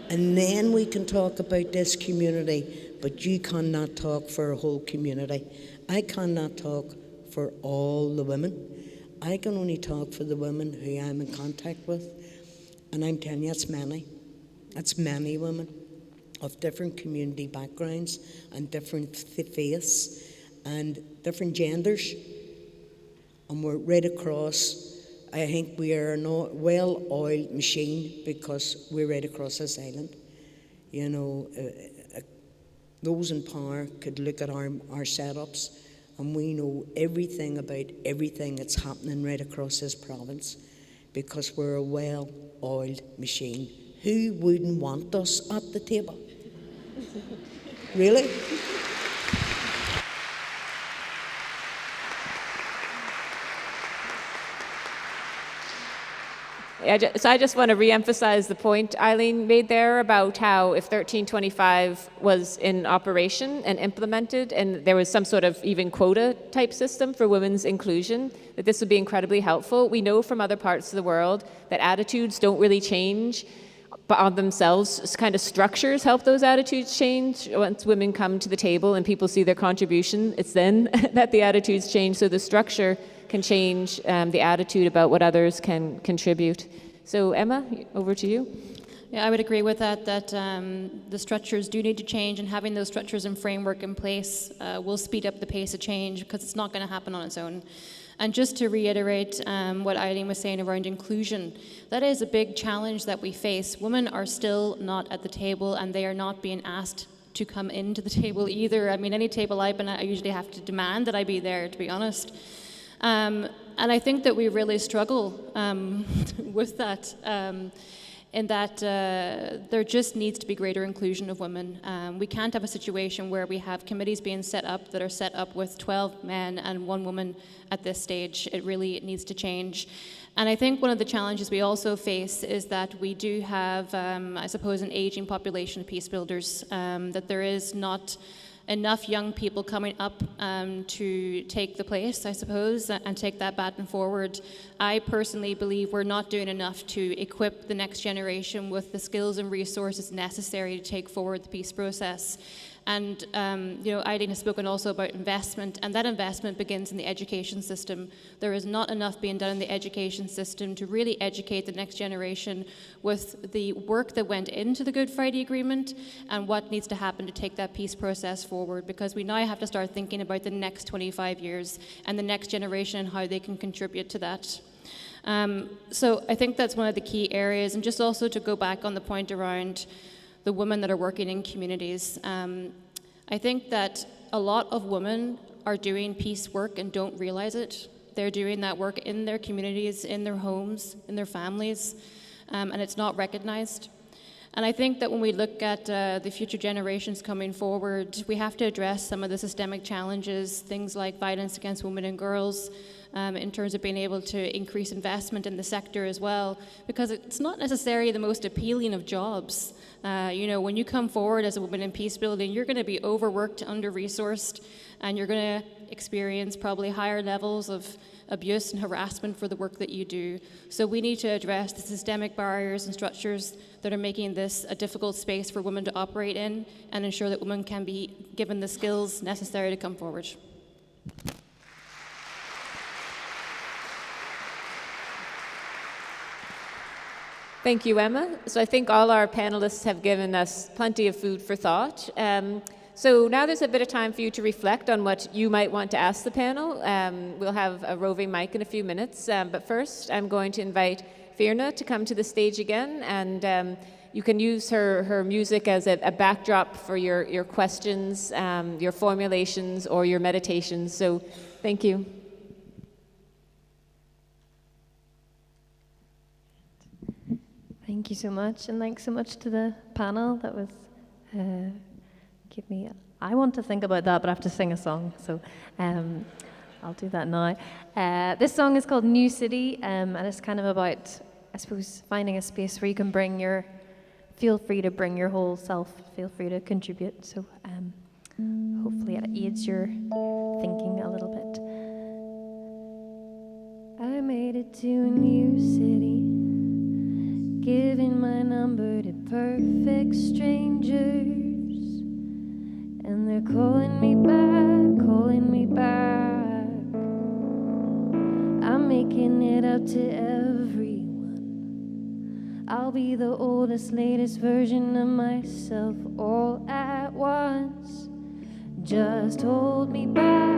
And then we can talk about this community. But you cannot talk for a whole community. I cannot talk for all the women. I can only talk for the women who I'm in contact with. And I'm telling you, it's many. It's many women of different community backgrounds and different faiths and different genders. And we're right across. I think we are a well-oiled machine because we're right across this island. You know, those in power could look at our setups, and we know everything about everything that's happening right across this province because we're a well-oiled machine. Who wouldn't want us at the table? Really? So I just want to re-emphasize the point Eileen made there about how if 1325 was in operation and implemented, and there was some sort of even quota type system for women's inclusion, that this would be incredibly helpful. We know from other parts of the world that attitudes don't really change on themselves. Kind of structures help those attitudes change. Once women come to the table and people see their contribution, it's then that the attitudes change. So the structure can change the attitude about what others can contribute. So Emma, over to you. Yeah, I would agree with that the structures do need to change, and having those structures and framework in place will speed up the pace of change because it's not going to happen on its own. And just to reiterate what Eileen was saying around inclusion, that is a big challenge that we face. Women are still not at the table, and they are not being asked to come into the table either. I mean, any table I've been at, I usually have to demand that I be there, to be honest. And I think that we really struggle with that, in that there just needs to be greater inclusion of women. We can't have a situation where we have committees being set up that are set up with 12 men and 1 woman at this stage. It really needs to change. And I think one of the challenges we also face is that we do have, I suppose, an aging population of peace builders, that there is not enough young people coming up to take the place, I suppose, and take that baton forward. I personally believe we're not doing enough to equip the next generation with the skills and resources necessary to take forward the peace process. And Eileen has spoken also about investment, and that investment begins in the education system. There is not enough being done in the education system to really educate the next generation with the work that went into the Good Friday Agreement and what needs to happen to take that peace process forward, because we now have to start thinking about the next 25 years and the next generation and how they can contribute to that. So I think that's one of the key areas. And just also to go back on the point around the women that are working in communities, I think that a lot of women are doing peace work and don't realize it. They're doing that work in their communities, in their homes, in their families, and it's not recognized. And I think that when we look at the future generations coming forward, we have to address some of the systemic challenges, things like violence against women and girls, in terms of being able to increase investment in the sector as well, because it's not necessarily the most appealing of jobs. When you come forward as a woman in peacebuilding, you're going to be overworked, under-resourced, and you're going to experience probably higher levels of abuse and harassment for the work that you do. So we need to address the systemic barriers and structures that are making this a difficult space for women to operate in, and ensure that women can be given the skills necessary to come forward. Thank you, Emma. So I think all our panelists have given us plenty of food for thought. So now there's a bit of time for you to reflect on what you might want to ask the panel. We'll have a roving mic in a few minutes, but first I'm going to invite Ferna to come to the stage again, and you can use her music as a backdrop for your questions, your formulations, or your meditations. So thank you. Thank you so much, and thanks so much to the panel. That was I want to think about that, but I have to sing a song, so I'll do that now. This song is called New City, and it's kind of about, I suppose, finding a space where you can feel free to bring your whole self, feel free to contribute. So hopefully it aids your thinking a little bit. I made it to a new city, giving my number to perfect strangers, and they're calling me back. I'm making it up to everyone. I'll be the oldest, latest version of myself all at once. Just hold me back,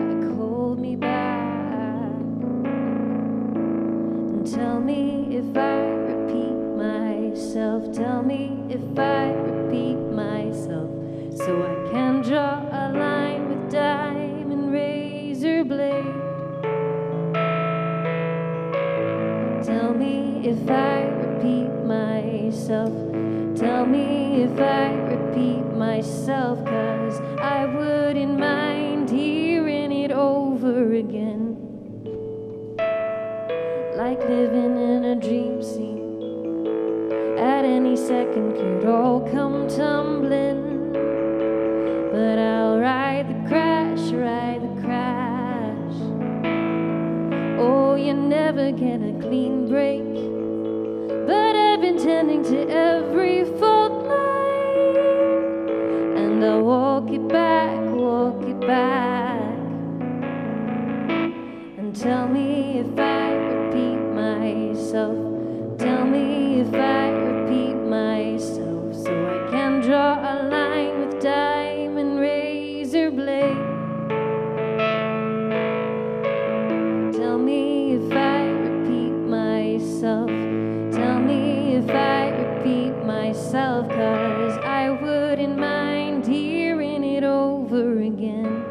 and tell me if I repeat myself, tell me if I repeat myself, so I can draw a line with diamond razor blade. Tell me if I repeat myself, tell me if I repeat myself, 'cause I wouldn't mind hearing it over again, like living in a dream scene. At any second could all come tumbling, but I'll ride the crash, ride the crash. Oh, you never get a clean break, but I've been tending to every fault line, and I'll walk it back, and tell me if I repeat myself, tell me if I repeat myself, so I can draw a line with diamond razor blade. Tell me if I repeat myself, tell me if I repeat myself, 'cause I wouldn't mind hearing it over again.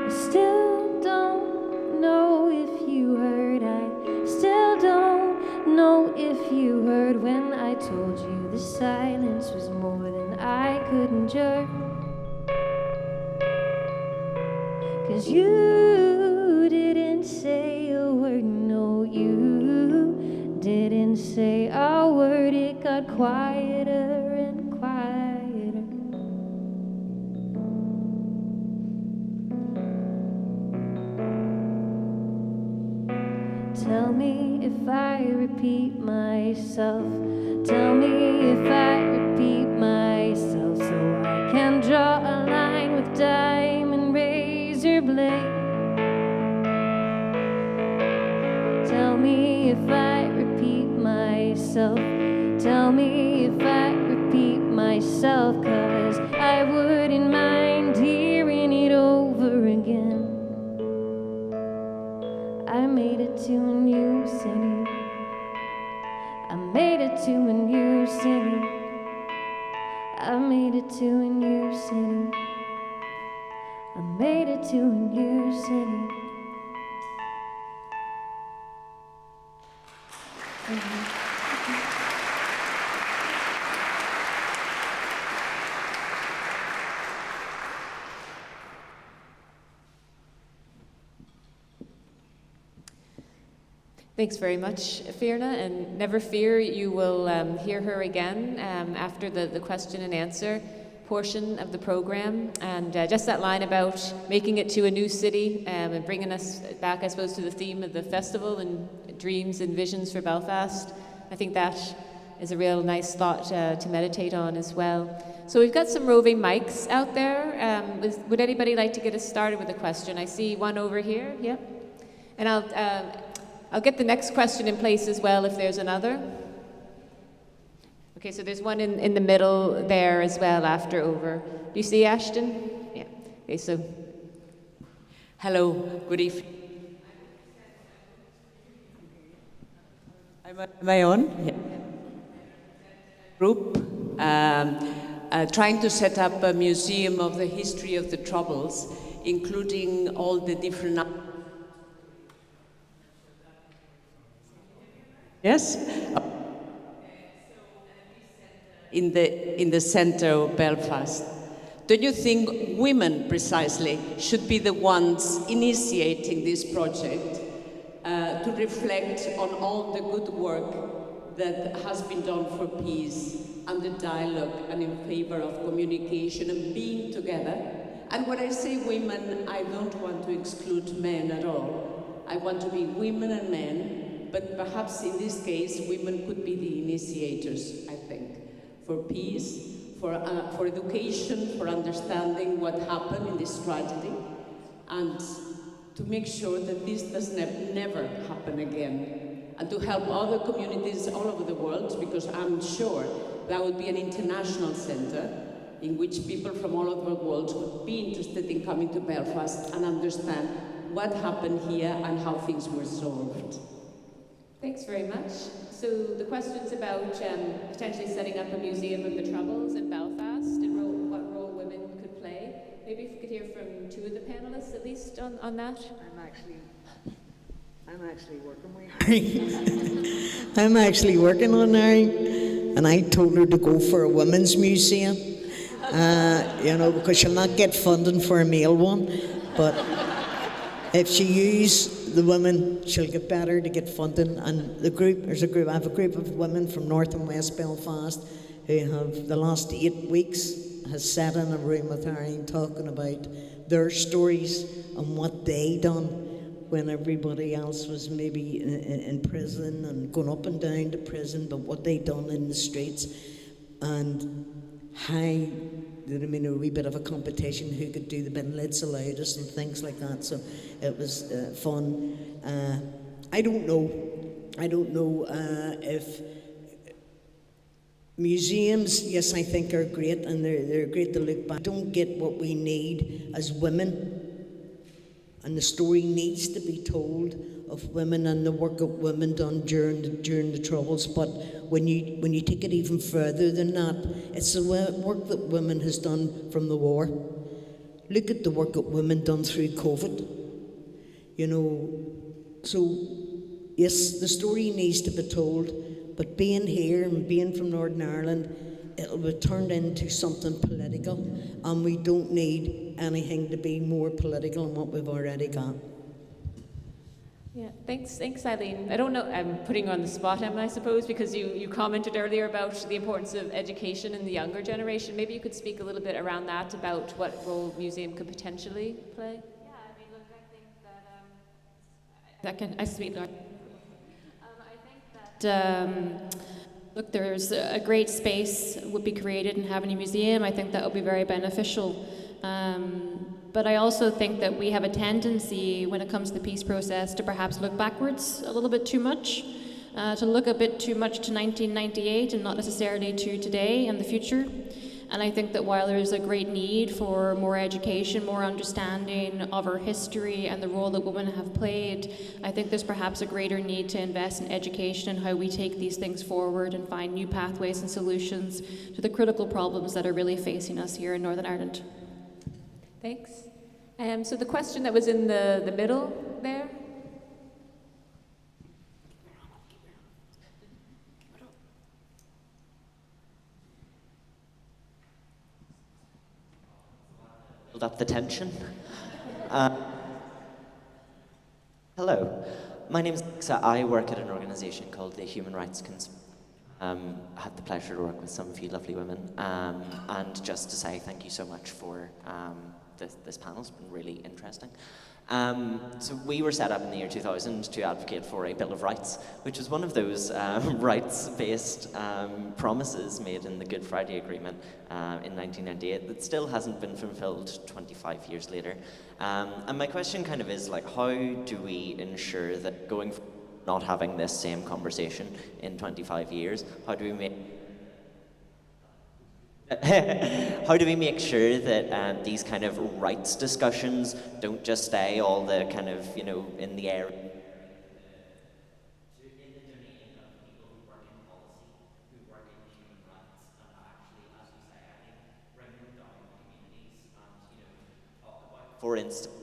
Still don't know if you heard, I still don't know if you heard when I told you the silence was more than I could endure. 'Cause you didn't say a word, no, you didn't say a word, it got quieter and quieter. Tell me if I repeat myself. Tell me if I repeat myself, so I can draw a line with diamond razor blade. Tell me if I repeat myself. Tell me if I repeat myself, 'cause I wouldn't mind hearing it over again. I made it to a new city. I made it to a new city. I made it to a new city. I made it to a new city. Thanks very much, Ferna, and never fear, you will hear her again after the question and answer portion of the program. And just that line about making it to a new city and bringing us back, I suppose, to the theme of the festival and dreams and visions for Belfast. I think that is a real nice thought to meditate on as well. So we've got some roving mics out there. Would anybody like to get us started with a question? I see one over here. Yep. And I'll get the next question in place as well if there's another. Okay, so there's one in the middle there as well after over. Do you see Ashton? Yeah. Okay, so. Hello, good evening. Am I on? Yeah. Group trying to set up a museum of the history of the Troubles, including all the different. Yes? In the center of Belfast. Don't you think women, precisely, should be the ones initiating this project to reflect on all the good work that has been done for peace and the dialogue and in favor of communication and being together? And when I say women, I don't want to exclude men at all. I want to be women and men. But perhaps in this case, women could be the initiators, I think, for peace, for education, for understanding what happened in this tragedy, and to make sure that this does never happen again, and to help other communities all over the world, because I'm sure that would be an international center in which people from all over the world would be interested in coming to Belfast and understand what happened here and how things were solved. Thanks very much. So the question's about potentially setting up a museum of the Troubles in Belfast and what role women could play. Maybe if we could hear from two of the panelists at least on that. I'm actually working with her. I'm actually working on her, and I told her to go for a women's museum, because she'll not get funding for a male one, but if she uses the women, she'll get better to get funding. And I have a group of women from North and West Belfast who have, the last 8 weeks, has sat in a room with her and talking about their stories and what they done when everybody else was maybe in prison and going up and down to prison, but what they done in the streets, and how a wee bit of a competition who could do the lids the loudest and things like that. So it was fun. I don't know if museums, yes, I think are great, and they're great to look back. Don't get what we need as women, and the story needs to be told of women and the work that women done during the Troubles. But when you take it even further than that, it's the work that women has done from the war. Look at the work that women done through COVID. So yes, the story needs to be told, but being here and being from Northern Ireland, it'll be turned into something political, and we don't need anything to be more political than what we've already got. Yeah, thanks, Eileen. I don't know, I'm putting you on the spot, Emma, I suppose, because you commented earlier about the importance of education in the younger generation. Maybe you could speak a little bit around that, about what role museum could potentially play. Yeah, I mean, look, I think that I speak. look, there's a great space would be created in having a museum. I think that would be very beneficial. But I also think that we have a tendency when it comes to the peace process to perhaps look backwards a little bit too much, to look a bit too much to 1998 and not necessarily to today and the future. And I think that while there's a great need for more education, more understanding of our history and the role that women have played, I think there's perhaps a greater need to invest in education and how we take these things forward and find new pathways and solutions to the critical problems that are really facing us here in Northern Ireland. Thanks. So the question that was in the middle there? Build up the tension. Hello, my name is Lisa. I work at an organisation called the Human Rights Conspiracy. I had the pleasure to work with some of you lovely women, and just to say thank you so much for this panel. It's been really interesting. So we were set up in the year 2000 to advocate for a Bill of Rights, which is one of those rights-based promises made in the Good Friday Agreement in 1998 that still hasn't been fulfilled 25 years later. And my question kind of is like, how do we ensure that going forward, not having this same conversation in 25 years, how do we make sure that these kind of rights discussions don't just stay all the kind of, you know, in the air? For instance,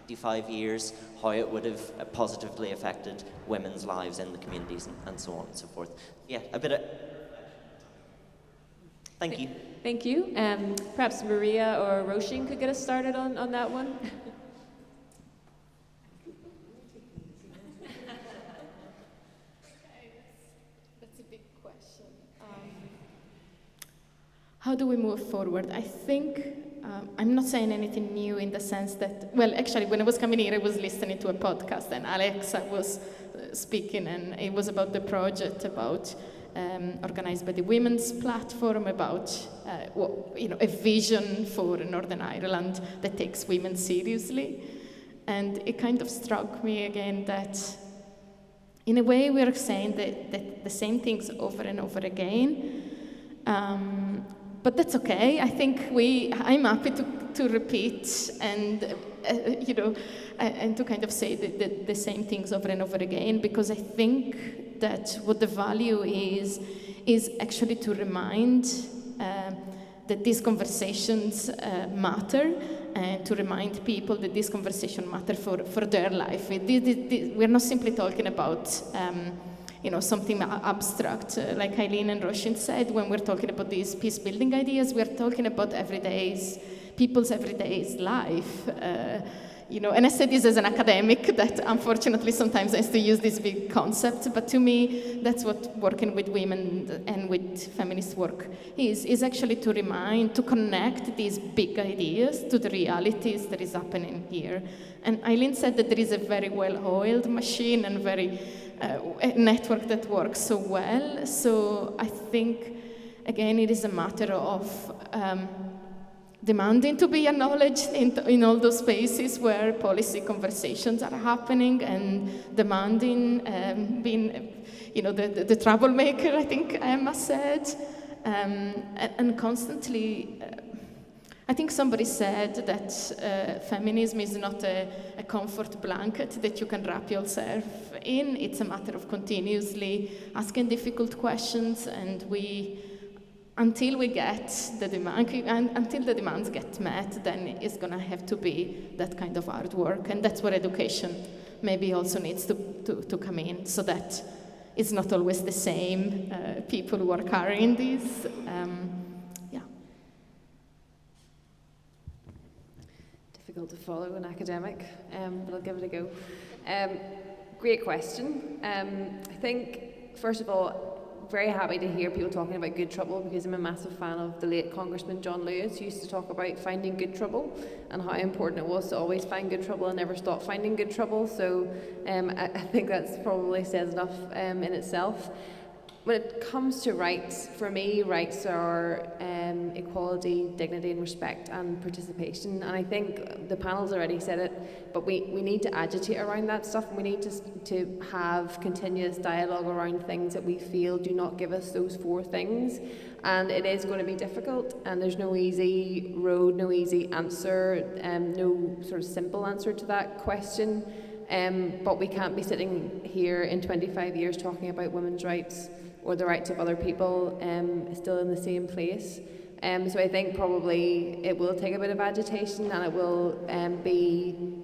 25 years, how it would have positively affected women's lives in the communities and so on and so forth. Yeah, a bit of... Thank you. Thank you. Perhaps Maria or Róísín could get us started on that one. That's a big question. How do we move forward? I think I'm not saying anything new in the sense that, well, actually, when I was coming here, I was listening to a podcast, and Alexa was speaking, and it was about the project about organized by the Women's Platform, about a vision for Northern Ireland that takes women seriously. And it kind of struck me again that, in a way, we are saying that the same things over and over again. But that's okay. I think I'm happy to repeat and and to kind of say the same things over and over again, because I think that what the value is actually to remind that these conversations matter, and to remind people that these conversations matter for their life. We're not simply talking about something abstract, like Eileen and Róísín said. When we're talking about these peace-building ideas, we're talking about people's everyday life. And I say this as an academic that unfortunately sometimes has to use this big concept, but to me, that's what working with women and with feminist work is actually to remind, to connect these big ideas to the realities that is happening here. And Eileen said that there is a very well-oiled machine and a network that works so well. So I think, again, it is a matter of demanding to be acknowledged in all those spaces where policy conversations are happening, and demanding being, the troublemaker, I think Emma said, and constantly. I think somebody said that feminism is not a comfort blanket that you can wrap yourself in. It's a matter of continuously asking difficult questions, and until we get the demand, until the demands get met, then it's going to have to be that kind of hard work, and that's where education maybe also needs to come in, so that it's not always the same people who are carrying these. Difficult to follow an academic, but I'll give it a go. Great question. I think, first of all, very happy to hear people talking about good trouble, because I'm a massive fan of the late Congressman John Lewis, who used to talk about finding good trouble and how important it was to always find good trouble and never stop finding good trouble. So I think that's probably says enough in itself. When it comes to rights, for me, rights are equality, dignity and respect and participation. And I think the panel's already said it, but we need to agitate around that stuff. And we need to have continuous dialogue around things that we feel do not give us those four things. And it is going to be difficult, and there's no easy road, no easy answer, no sort of simple answer to that question. But we can't be sitting here in 25 years talking about women's rights or the rights of other people still in the same place. So I think probably it will take a bit of agitation, and it will be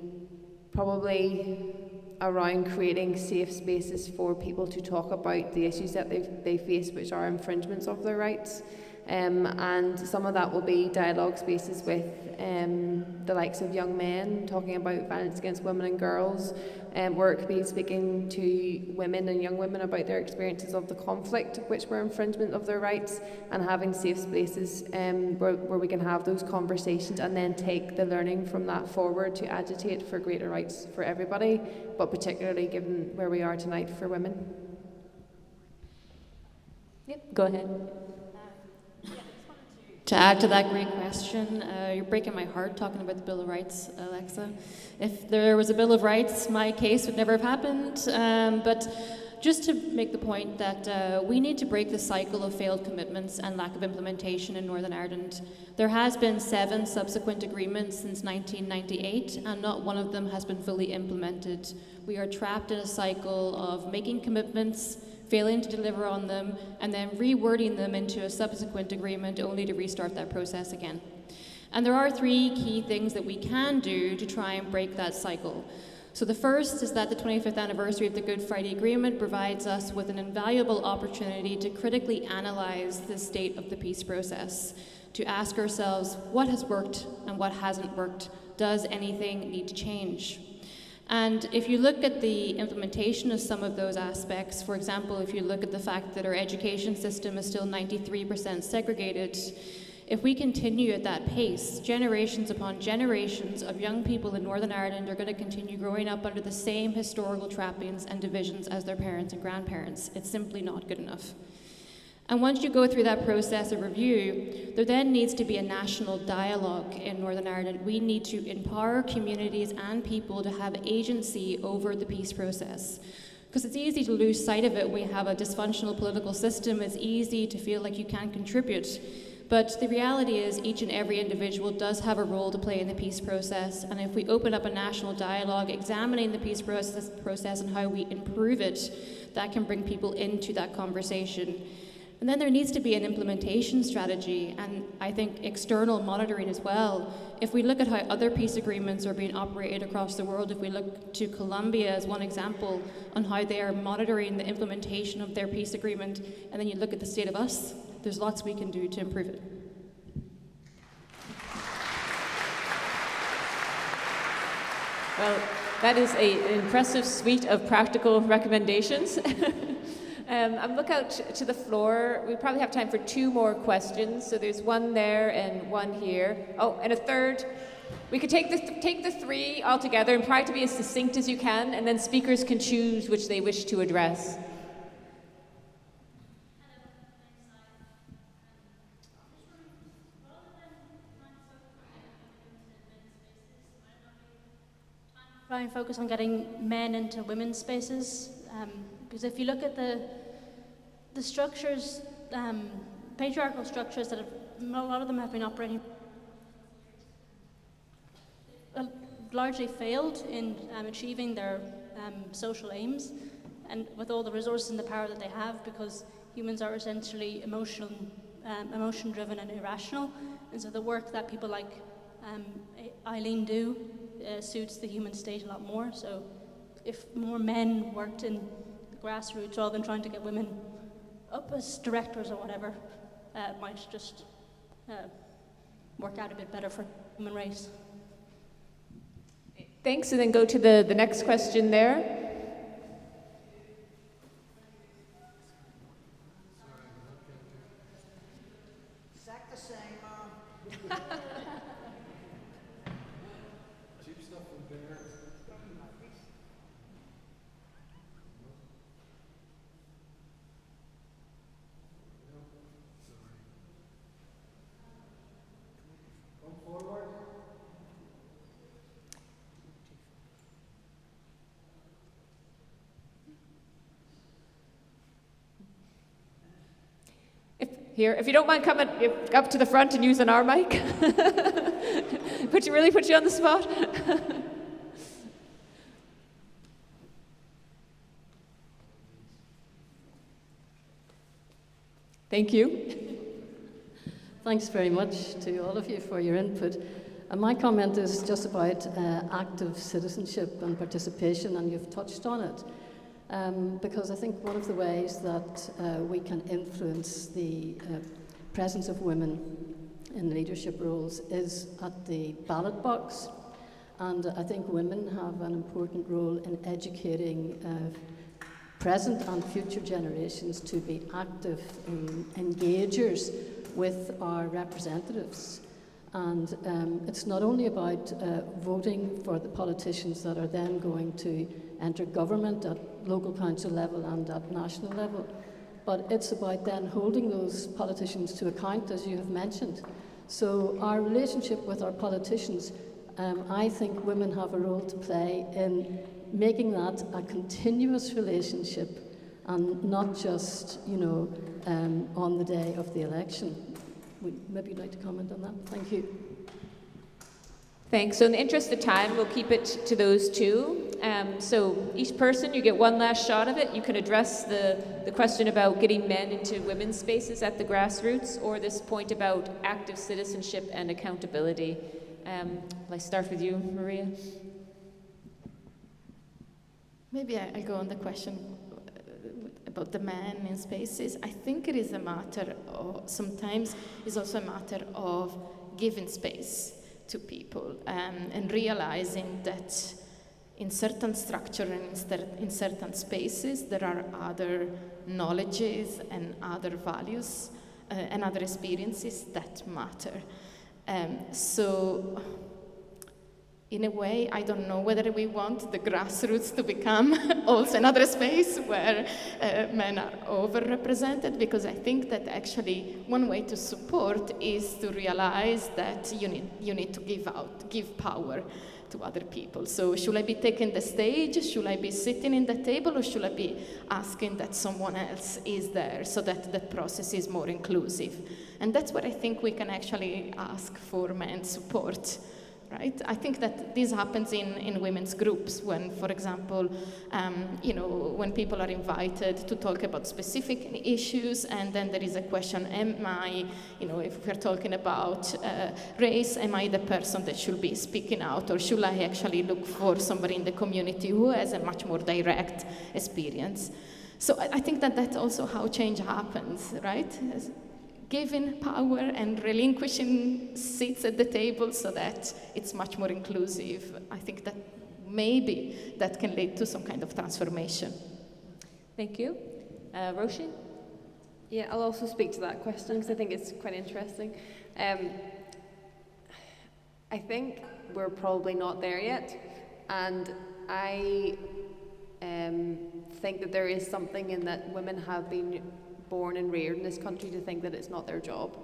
probably around creating safe spaces for people to talk about the issues that they face, which are infringements of their rights. And some of that will be dialogue spaces with the likes of young men talking about violence against women and girls, where it could be speaking to women and young women about their experiences of the conflict, which were infringement of their rights, and having safe spaces where we can have those conversations and then take the learning from that forward to agitate for greater rights for everybody, but particularly given where we are tonight for women. Yep, go ahead. To add to that great question, you're breaking my heart talking about the Bill of Rights, Alexa. If there was a Bill of Rights, my case would never have happened. But just to make the point that we need to break the cycle of failed commitments and lack of implementation in Northern Ireland. There has been 7 subsequent agreements since 1998, and not one of them has been fully implemented. We are trapped in a cycle of making commitments, failing to deliver on them, and then rewording them into a subsequent agreement only to restart that process again. And there are 3 key things that we can do to try and break that cycle. So the first is that the 25th anniversary of the Good Friday Agreement provides us with an invaluable opportunity to critically analyse the state of the peace process, to ask ourselves what has worked and what hasn't worked. Does anything need to change? And if you look at the implementation of some of those aspects, for example, if you look at the fact that our education system is still 93% segregated, if we continue at that pace, generations upon generations of young people in Northern Ireland are going to continue growing up under the same historical trappings and divisions as their parents and grandparents. It's simply not good enough. And once you go through that process of review, there then needs to be a national dialogue in Northern Ireland. We need to empower communities and people to have agency over the peace process. Because it's easy to lose sight of it when we have a dysfunctional political system. It's easy to feel like you can't contribute. But the reality is each and every individual does have a role to play in the peace process. And if we open up a national dialogue examining the peace process and how we improve it, that can bring people into that conversation. And then there needs to be an implementation strategy, and I think external monitoring as well. If we look at how other peace agreements are being operated across the world, if we look to Colombia as one example on how they are monitoring the implementation of their peace agreement, and then you look at the state of us, there's lots we can do to improve it. Well, that is an impressive suite of practical recommendations. I'm look out to the floor. We probably have time for 2 more questions. So there's one there and one here. Oh, and a third. We could take the 3 all together and try to be as succinct as you can, and then speakers can choose which they wish to address. Try and focus on getting men into women's spaces, because if you look at the structures, patriarchal structures that a lot of them have been operating, largely failed in achieving their social aims, and with all the resources and the power that they have, because humans are essentially emotion-driven and irrational, and so the work that people like Eileen do suits the human state a lot more. So if more men worked in the grassroots rather than trying to get women up as directors or whatever, it might just work out a bit better for the human race. Thanks, and then go to the next question there. to sing, Mom. Cheap stuff from there. Come forward. If you don't mind coming up to the front and using our mic. Really put you on the spot. Thank you. Thanks very much to all of you for your input. And my comment is just about active citizenship and participation, and you've touched on it. Because I think one of the ways that we can influence the presence of women in leadership roles is at the ballot box. And I think women have an important role in educating present and future generations to be active engagers with our representatives. And it's not only about voting for the politicians that are then going to enter government at local council level and at national level, but it's about then holding those politicians to account, as you have mentioned. So our relationship with our politicians, I think women have a role to play in making that a continuous relationship and not just, on the day of the election. Maybe you'd like to comment on that? Thank you. Thanks. So in the interest of time, we'll keep it to those two. So each person, you get one last shot of it. You can address the question about getting men into women's spaces at the grassroots, or this point about active citizenship and accountability. Let's start with you, Maria. Maybe I'll go on the question about the men in spaces. I think it is a matter of, sometimes it's also a matter of giving space to people and realizing that in certain structure and in certain spaces there are other knowledges and other values and other experiences that matter. So in a way, I don't know whether we want the grassroots to become also another space where men are overrepresented, because I think that actually one way to support is to realize that you need to give power to other people. So should I be taking the stage? Should I be sitting in the table? Or should I be asking that someone else is there so that the process is more inclusive? And that's what I think we can actually ask for men's support. Right? I think that this happens in women's groups when, for example, when people are invited to talk about specific issues, and then there is a question, am I, if we're talking about race, am I the person that should be speaking out, or should I actually look for somebody in the community who has a much more direct experience? So I think that that's also how change happens, right? Giving power and relinquishing seats at the table so that it's much more inclusive. I think that maybe that can lead to some kind of transformation. Thank you. Róísín? Yeah, I'll also speak to that question because I think it's quite interesting. I think we're probably not there yet, and I think that there is something in that women have been born and reared in this country to think that it's not their job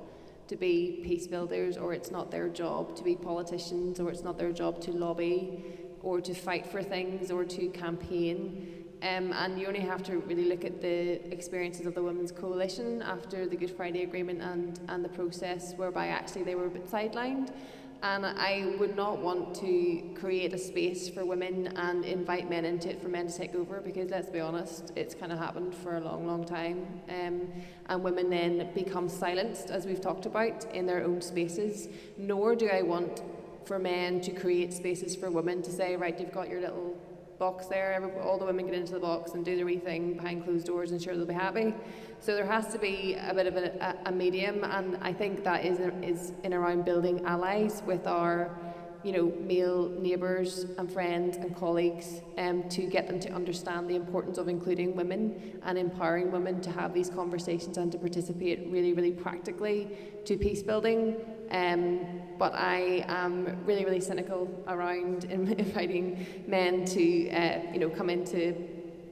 to be peace builders, or it's not their job to be politicians, or it's not their job to lobby or to fight for things or to campaign. And you only have to really look at the experiences of the Women's Coalition after the Good Friday Agreement and the process whereby actually they were a bit sidelined. And I would not want to create a space for women and invite men into it for men to take over, because let's be honest, it's kind of happened for a long, long time. And women then become silenced, as we've talked about, in their own spaces. Nor do I want for men to create spaces for women to say, right, you've got your little box there, all the women get into the box and do their wee thing behind closed doors and sure they'll be happy. So there has to be a bit of a medium, and I think that is in around building allies with our male neighbours and friends and colleagues, to get them to understand the importance of including women and empowering women to have these conversations and to participate really, really practically to peace building. But I am really, really cynical around inviting men to, come into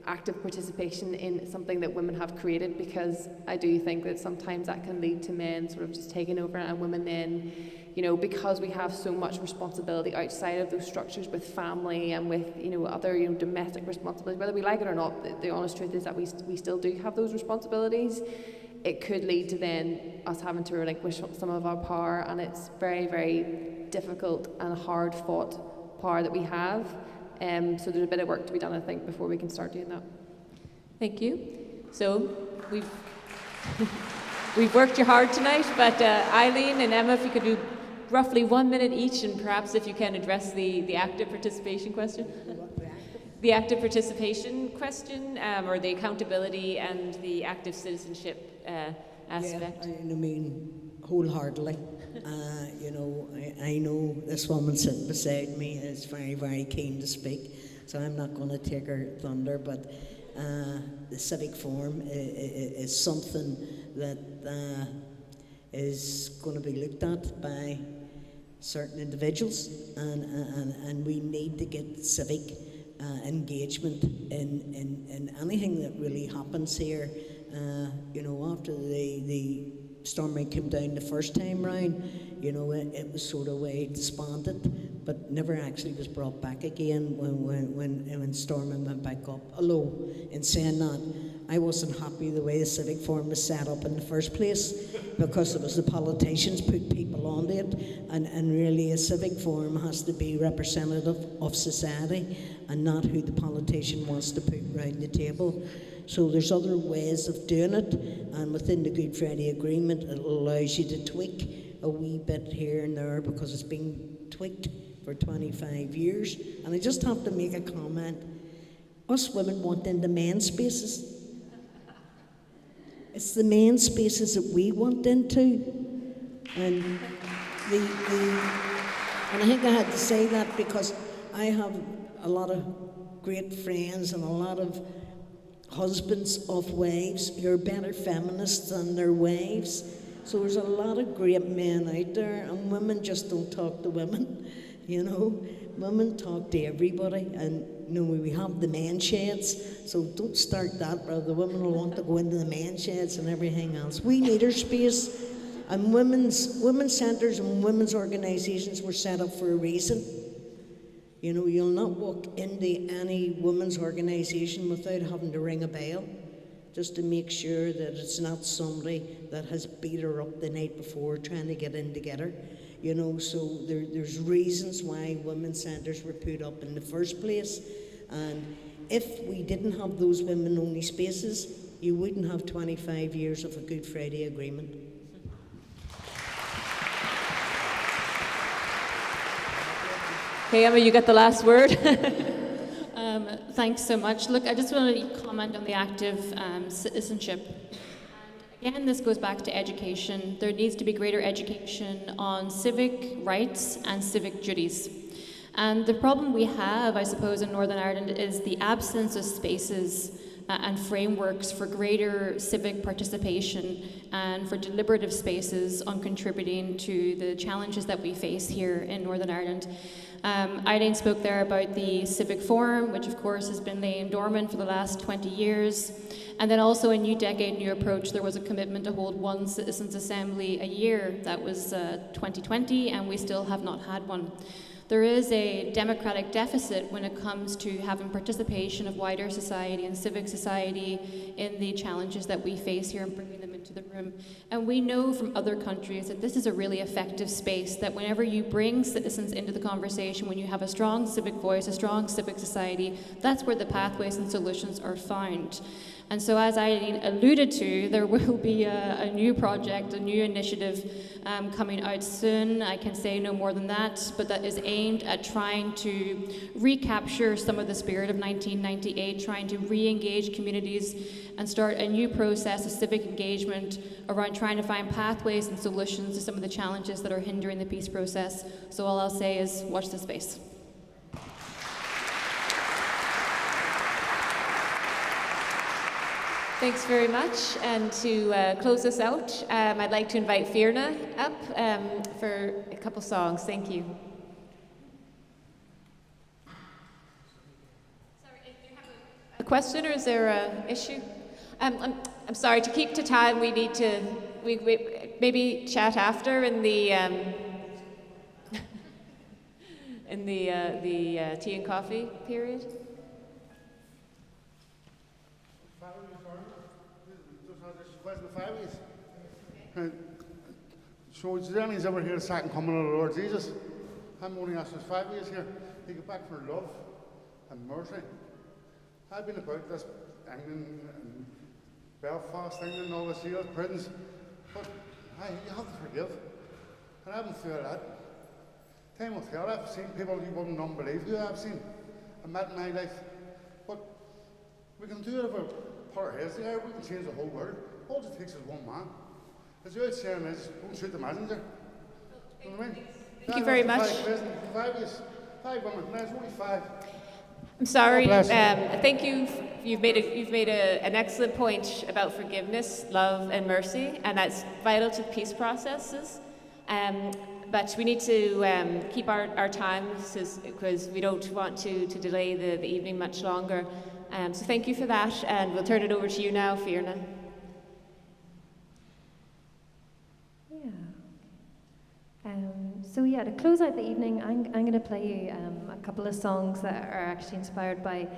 active participation in something that women have created, because I do think that sometimes that can lead to men sort of just taking over, and women then, because we have so much responsibility outside of those structures with family and with, other, domestic responsibilities, whether we like it or not, the honest truth is that we still do have those responsibilities. It could lead to then us having to relinquish some of our power, and it's very, very difficult and hard fought power that we have. So there's a bit of work to be done, I think, before we can start doing that. Thank you. So we've worked you hard tonight, but Eileen and Emma, if you could do roughly 1 minute each, and perhaps if you can address the active participation question. The active participation question, or the accountability and the active citizenship aspect. Yeah, I mean, wholeheartedly. I know this woman sitting beside me is very, very keen to speak, so I'm not going to take her thunder, but the civic forum is something that is going to be looked at by certain individuals, and we need to get civic engagement in anything that really happens here. After the storm came down the first time round, it was sort of way disbanded, but never actually was brought back again when Storming went back up. Although, in saying that, I wasn't happy the way the civic forum was set up in the first place, because it was the politicians put people onto it, and really a civic forum has to be representative of society and not who the politician wants to put round the table. So there's other ways of doing it, and within the Good Friday Agreement, it allows you to tweak a wee bit here and there, because it's been tweaked for 25 years. And I just have to make a comment. Us women want into men's spaces. It's the men's spaces that we want into. And and I think I had to say that because I have a lot of great friends and a lot of husbands of wives. You're better feminists than their wives. So there's a lot of great men out there, and women just don't talk to women, Women talk to everybody, and we have the men sheds, so don't start that, or the women will want to go into the men sheds and everything else. We need our space, and women's centres and women's organisations were set up for a reason. You'll not walk into any women's organisation without having to ring a bell, just to make sure that it's not somebody that has beat her up the night before trying to get in to get her. So there's reasons why women's centres were put up in the first place. And if we didn't have those women-only spaces, you wouldn't have 25 years of a Good Friday Agreement. Okay, Emma, you got the last word. Thanks so much. Look, I just want to comment on the active citizenship. And again, this goes back to education. There needs to be greater education on civic rights and civic duties. And the problem we have, I suppose, in Northern Ireland is the absence of spaces and frameworks for greater civic participation and for deliberative spaces on contributing to the challenges that we face here in Northern Ireland. Eileen spoke there about the Civic Forum, which of course has been laying dormant for the last 20 years. And then also in New Decade, New Approach, there was a commitment to hold one Citizens' Assembly a year. That was 2020, and we still have not had one. There is a democratic deficit when it comes to having participation of wider society and civic society in the challenges that we face here and bringing them into the room. And we know from other countries that this is a really effective space, that whenever you bring citizens into the conversation, when you have a strong civic voice, a strong civic society, that's where the pathways and solutions are found. And so, as Eileen alluded to, there will be a new project, a new initiative coming out soon. I can say no more than that, but that is aimed at trying to recapture some of the spirit of 1998, trying to re-engage communities and start a new process of civic engagement around trying to find pathways and solutions to some of the challenges that are hindering the peace process. So all I'll say is watch this space. Thanks very much. And to close us out, I'd like to invite Ferna up for a couple songs. Thank you. Sorry, do you have a question, or is there an issue? I'm sorry, to keep to time, we need to we maybe chat after in the tea and coffee period. So is there anyone ever here the second coming of the Lord Jesus? I'm only asked for 5 years here. He got back for love and mercy. I've been about this England and Belfast, England, all this year, prisons. But you have to forgive. And I haven't through that. Time will tell. I've seen people you wouldn't unbelieve who I've seen and met in my life. But we can do it if we put our heads together. We can change the whole world. All it takes is one man. As the old saying is, don't shoot the messenger. You know what I mean? Thank you very much. 5 years, 5 women, now it's only 5. I'm sorry. Thank you. You've made an excellent point about forgiveness, love, and mercy, and that's vital to peace processes. But we need to keep our time because we don't want to delay the evening much longer. So thank you for that, and we'll turn it over to you now, Ferna. So to close out the evening, I'm going to play you a couple of songs that are actually inspired by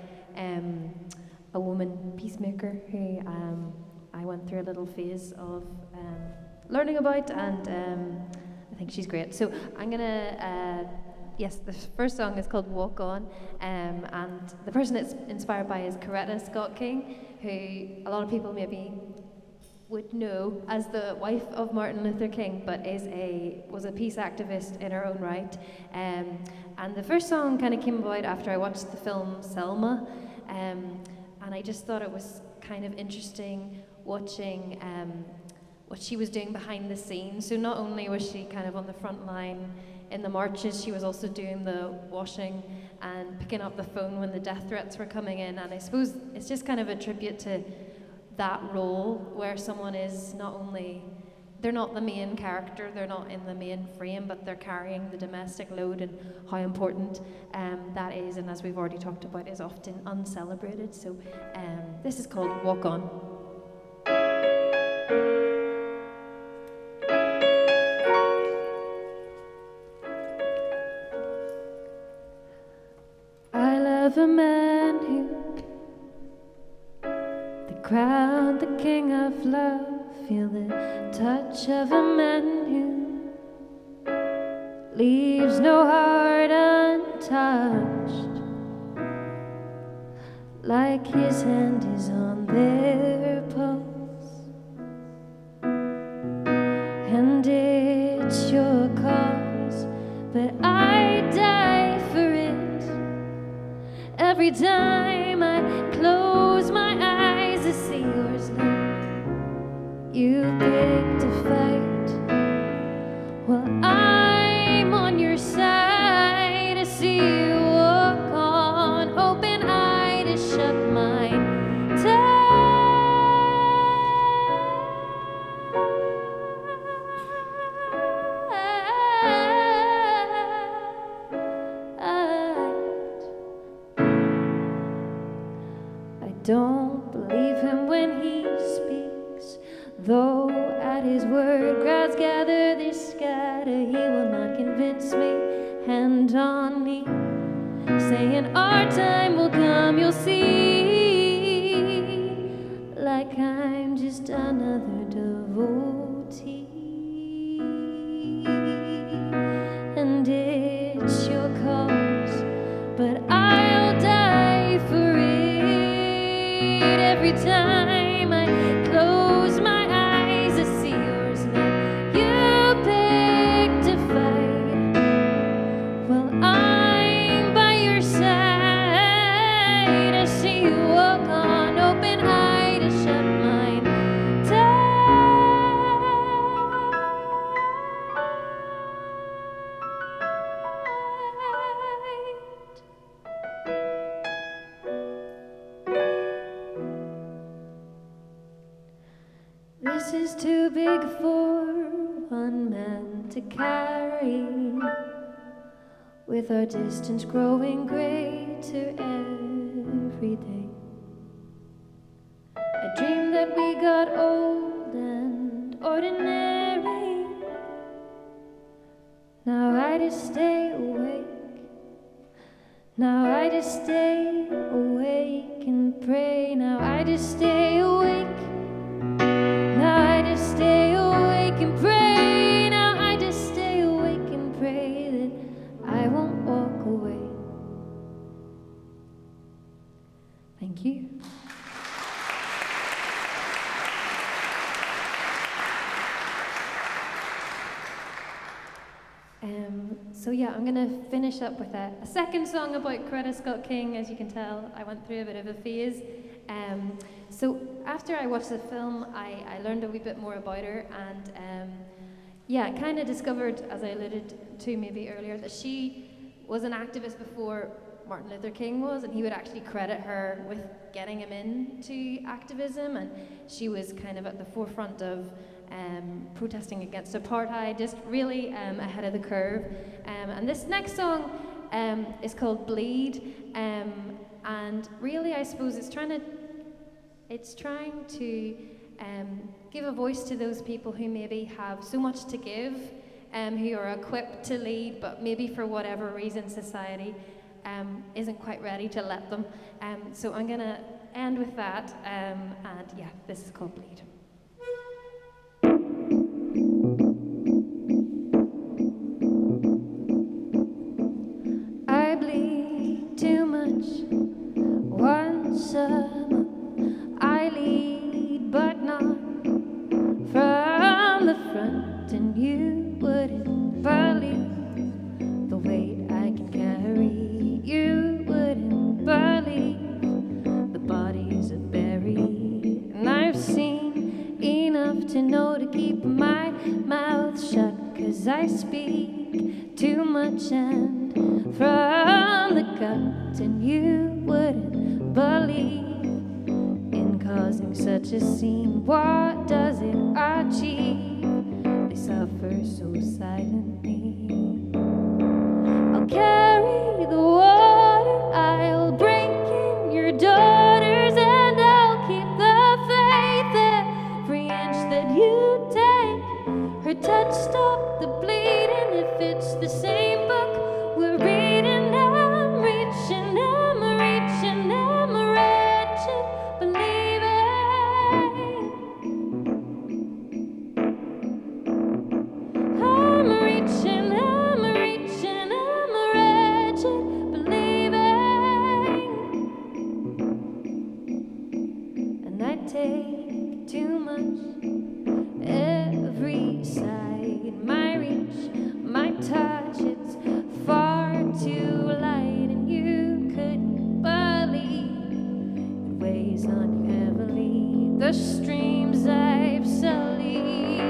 a woman peacemaker who I went through a little phase of learning about, and I think she's great. So I'm going to, the first song is called Walk On, and the person it's inspired by is Coretta Scott King, who a lot of people maybe would know as the wife of Martin Luther King, but was a peace activist in her own right. And the first song kind of came about after I watched the film Selma, and I just thought it was kind of interesting watching what she was doing behind the scenes. So not only was she kind of on the front line in the marches, she was also doing the washing and picking up the phone when the death threats were coming in. And I suppose it's just kind of a tribute to that role where someone is they're not the main character, they're not in the main frame, but they're carrying the domestic load, and how important that is, and as we've already talked about, is often uncelebrated. So this is called Walk On. I love a man who crowned the king of love, feel the touch of a man who leaves no heart untouched, like his hand is on their pulse, and it's your cause, but I die for it. Every time I close my eyes, I see yours now. You picked a fight, well, I'm on your side. I see you walk on, open-eyed, to shut mine tight. I don't believe him when he speaks, though at his word crowds gather, they scatter. He will not convince me, hand on knee, saying our time will come, you'll see, like I'm just another devotee, and it's your cause, but I'll die for it. Every time was too big for one man to carry, with our distance growing greater every day. I dreamed that we got old and ordinary. Now I just stay awake. Now I just stay awake and pray. Now I just stay awake. Now I just stay awake and pray. Now I just stay awake and pray that I won't walk away. Thank you. So yeah, I'm going to finish up with a second song about Coretta Scott King. As you can tell, I went through a bit of a phase. So after I watched the film, I learned a wee bit more about her, and yeah, kind of discovered, as I alluded to maybe earlier, that she was an activist before Martin Luther King was, and he would actually credit her with getting him into activism, and she was kind of at the forefront of protesting against apartheid, just really ahead of the curve. And this next song is called Bleed, and really I suppose it's trying to give a voice to those people who maybe have so much to give, who are equipped to lead, but maybe for whatever reason society isn't quite ready to let them. So I'm going to end with that, and yeah, this is called Bleed. I bleed too much once a month. I lead, but not from the front, and you wouldn't believe the weight I can carry. You wouldn't believe the bodies are buried, and I've seen enough to know to keep my mouth shut, 'cause I speak too much and from the gut, and you wouldn't believe in causing such a scene. What does it achieve? They suffer so silently. I'll carry the water, I'll break in your daughters, and I'll keep the faith every inch that you take. Her touch stopped the bleeding. If it's the same book we're reading, I'm reaching, I'm reaching, I'm wretched, believing. I'm reaching, I'm reaching, I'm wretched, believing. And I take too much every side, my reach, my touch, it's far too light, and you couldn't believe it weighs on you heavily, the streams I've sullied.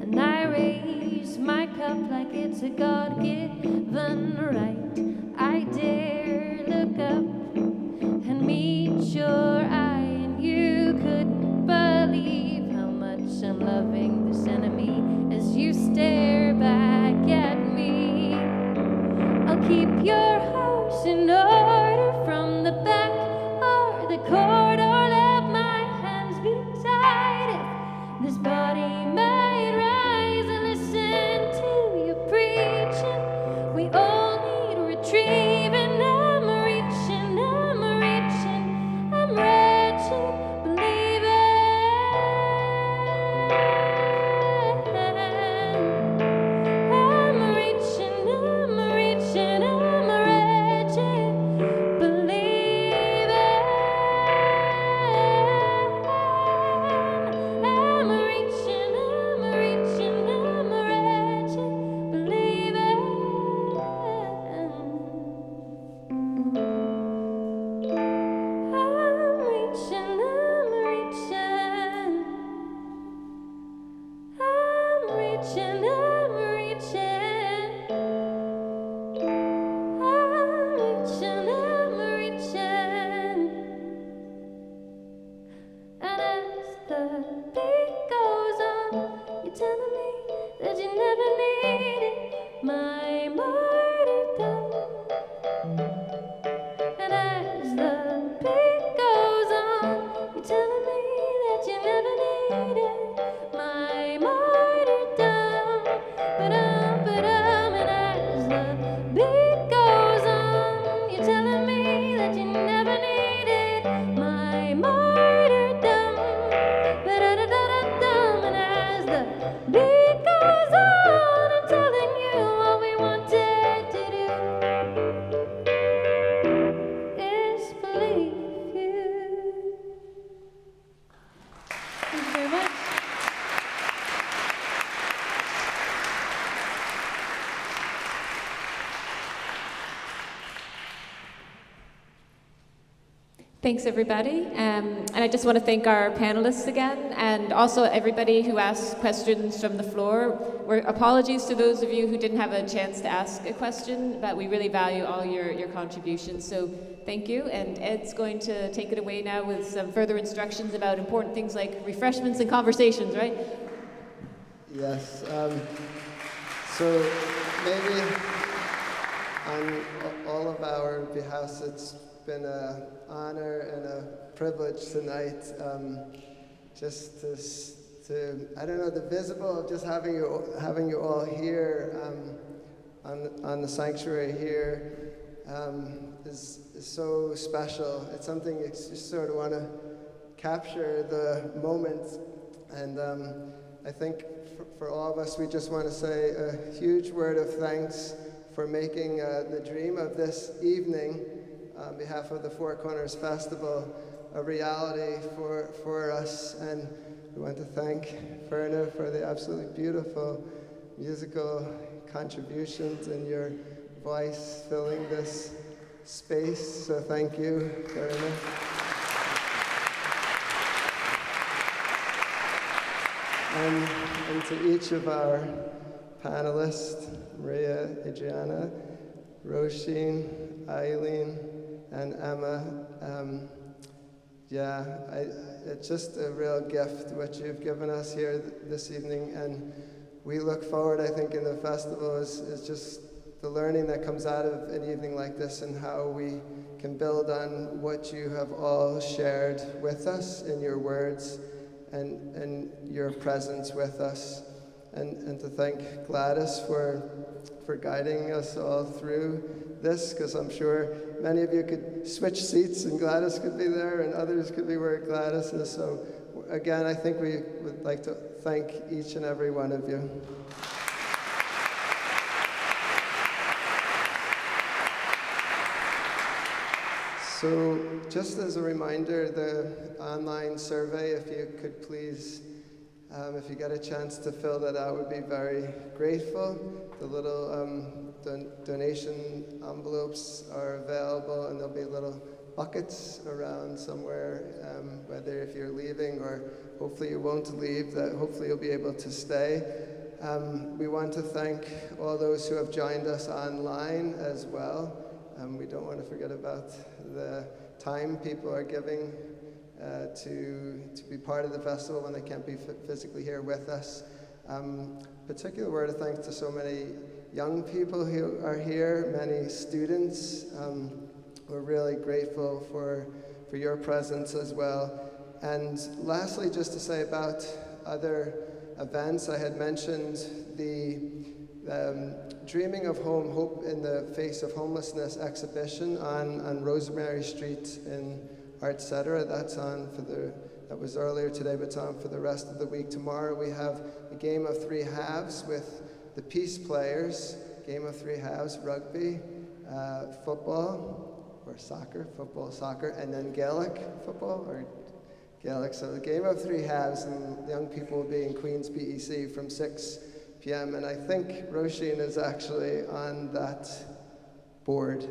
And I raise my cup like it's a God-given right. I dare look up and meet your eye, and you couldn't believe how much I'm loving this enemy as you stare back at me. I'll keep your house in order from the back or the corridor. Let my hands be tied. If this body might rise and listen to your preaching, we all need retrieving. I'm reaching, I'm reaching, I'm wretched, believing. I'm reaching, I'm reaching, I'm wretched, believing. I'm reaching, I'm reaching, I'm wretched, believing. I'm reaching, I'm reaching. I'm reaching, I'm reaching. I'm reaching, I'm reaching. And as the Thanks, everybody. And I just want to thank our panelists again, and also everybody who asked questions from the floor. Apologies to those of you who didn't have a chance to ask a question, but we really value all your contributions. So thank you. And Ed's going to take it away now with some further instructions about important things like refreshments and conversations, right? Yes. So maybe on all of our behalfs, it's been an honor and a privilege tonight, just to I don't know, the visible of just having you all here on the sanctuary here is so special. It's something you just sort of want to capture the moment, and I think for all of us, we just want to say a huge word of thanks for making the dream of this evening on behalf of the Four Corners Festival a reality for us. And we want to thank Ferna for the absolutely beautiful musical contributions and your voice filling this space. So thank you, Ferna. And to each of our panelists, Maria-Adriana, Róísín, Eileen, and Emma. It's just a real gift what you've given us here this evening, and we look forward, I think, in the festival is just the learning that comes out of an evening like this and how we can build on what you have all shared with us in your words and your presence with us. And to thank Gladys for guiding us all through this, because I'm sure many of you could switch seats and Gladys could be there and others could be where Gladys is. So again, I think we would like to thank each and every one of you. So just as a reminder, the online survey, if you could please, if you get a chance to fill that out, would be very grateful. The little donation envelopes are available, and there'll be little buckets around somewhere, whether if you're leaving or hopefully you won't leave, that hopefully you'll be able to stay. We want to thank all those who have joined us online as well. We don't want to forget about the time people are giving to be part of the festival when they can't be physically here with us. Particular word of thanks to so many young people who are here, many students. We're really grateful for your presence as well. And lastly, just to say about other events, I had mentioned the Dreaming of Home, Hope in the Face of Homelessness exhibition on Rosemary Street in Artcetera. That was earlier today, but it's on for the rest of the week. Tomorrow we have a game of three halves with the Peace Players, game of three halves, rugby, football, or soccer, football, soccer, and then Gaelic football, or Gaelic. So the game of three halves, and young people will be in Queen's BEC from 6 p.m. And I think Róísín is actually on that board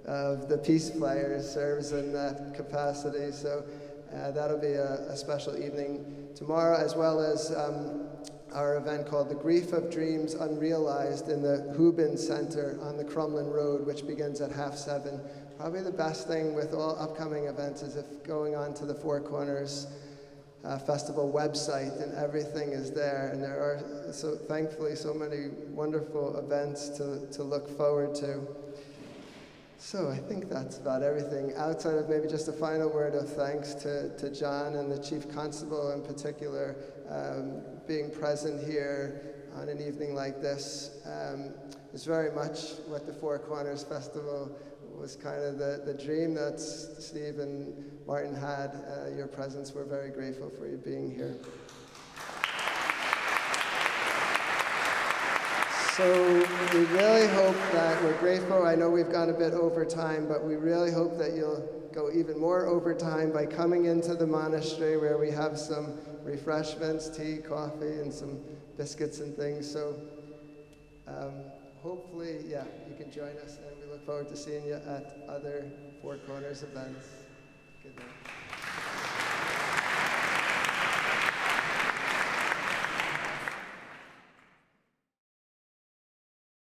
of the Peace Players, serves in that capacity. So that'll be a special evening tomorrow, as well as our event called The Grief of Dreams Unrealized in the Hubin Center on the Crumlin Road, which begins at 7:30. Probably the best thing with all upcoming events is if going on to the Four Corners Festival website, and everything is there, and there are thankfully so many wonderful events to look forward to. So I think that's about everything, outside of maybe just a final word of thanks to John and the Chief Constable in particular, being present here on an evening like this. It's very much what the Four Corners Festival was kind of the dream that Steve and Martin had. Your presence, we're very grateful for you being here. So we really hope that we're grateful. I know we've gone a bit over time, but we really hope that you'll go even more over time by coming into the monastery where we have some refreshments, tea, coffee, and some biscuits and things. So hopefully, you can join us, and we look forward to seeing you at other Four Corners events. Good night.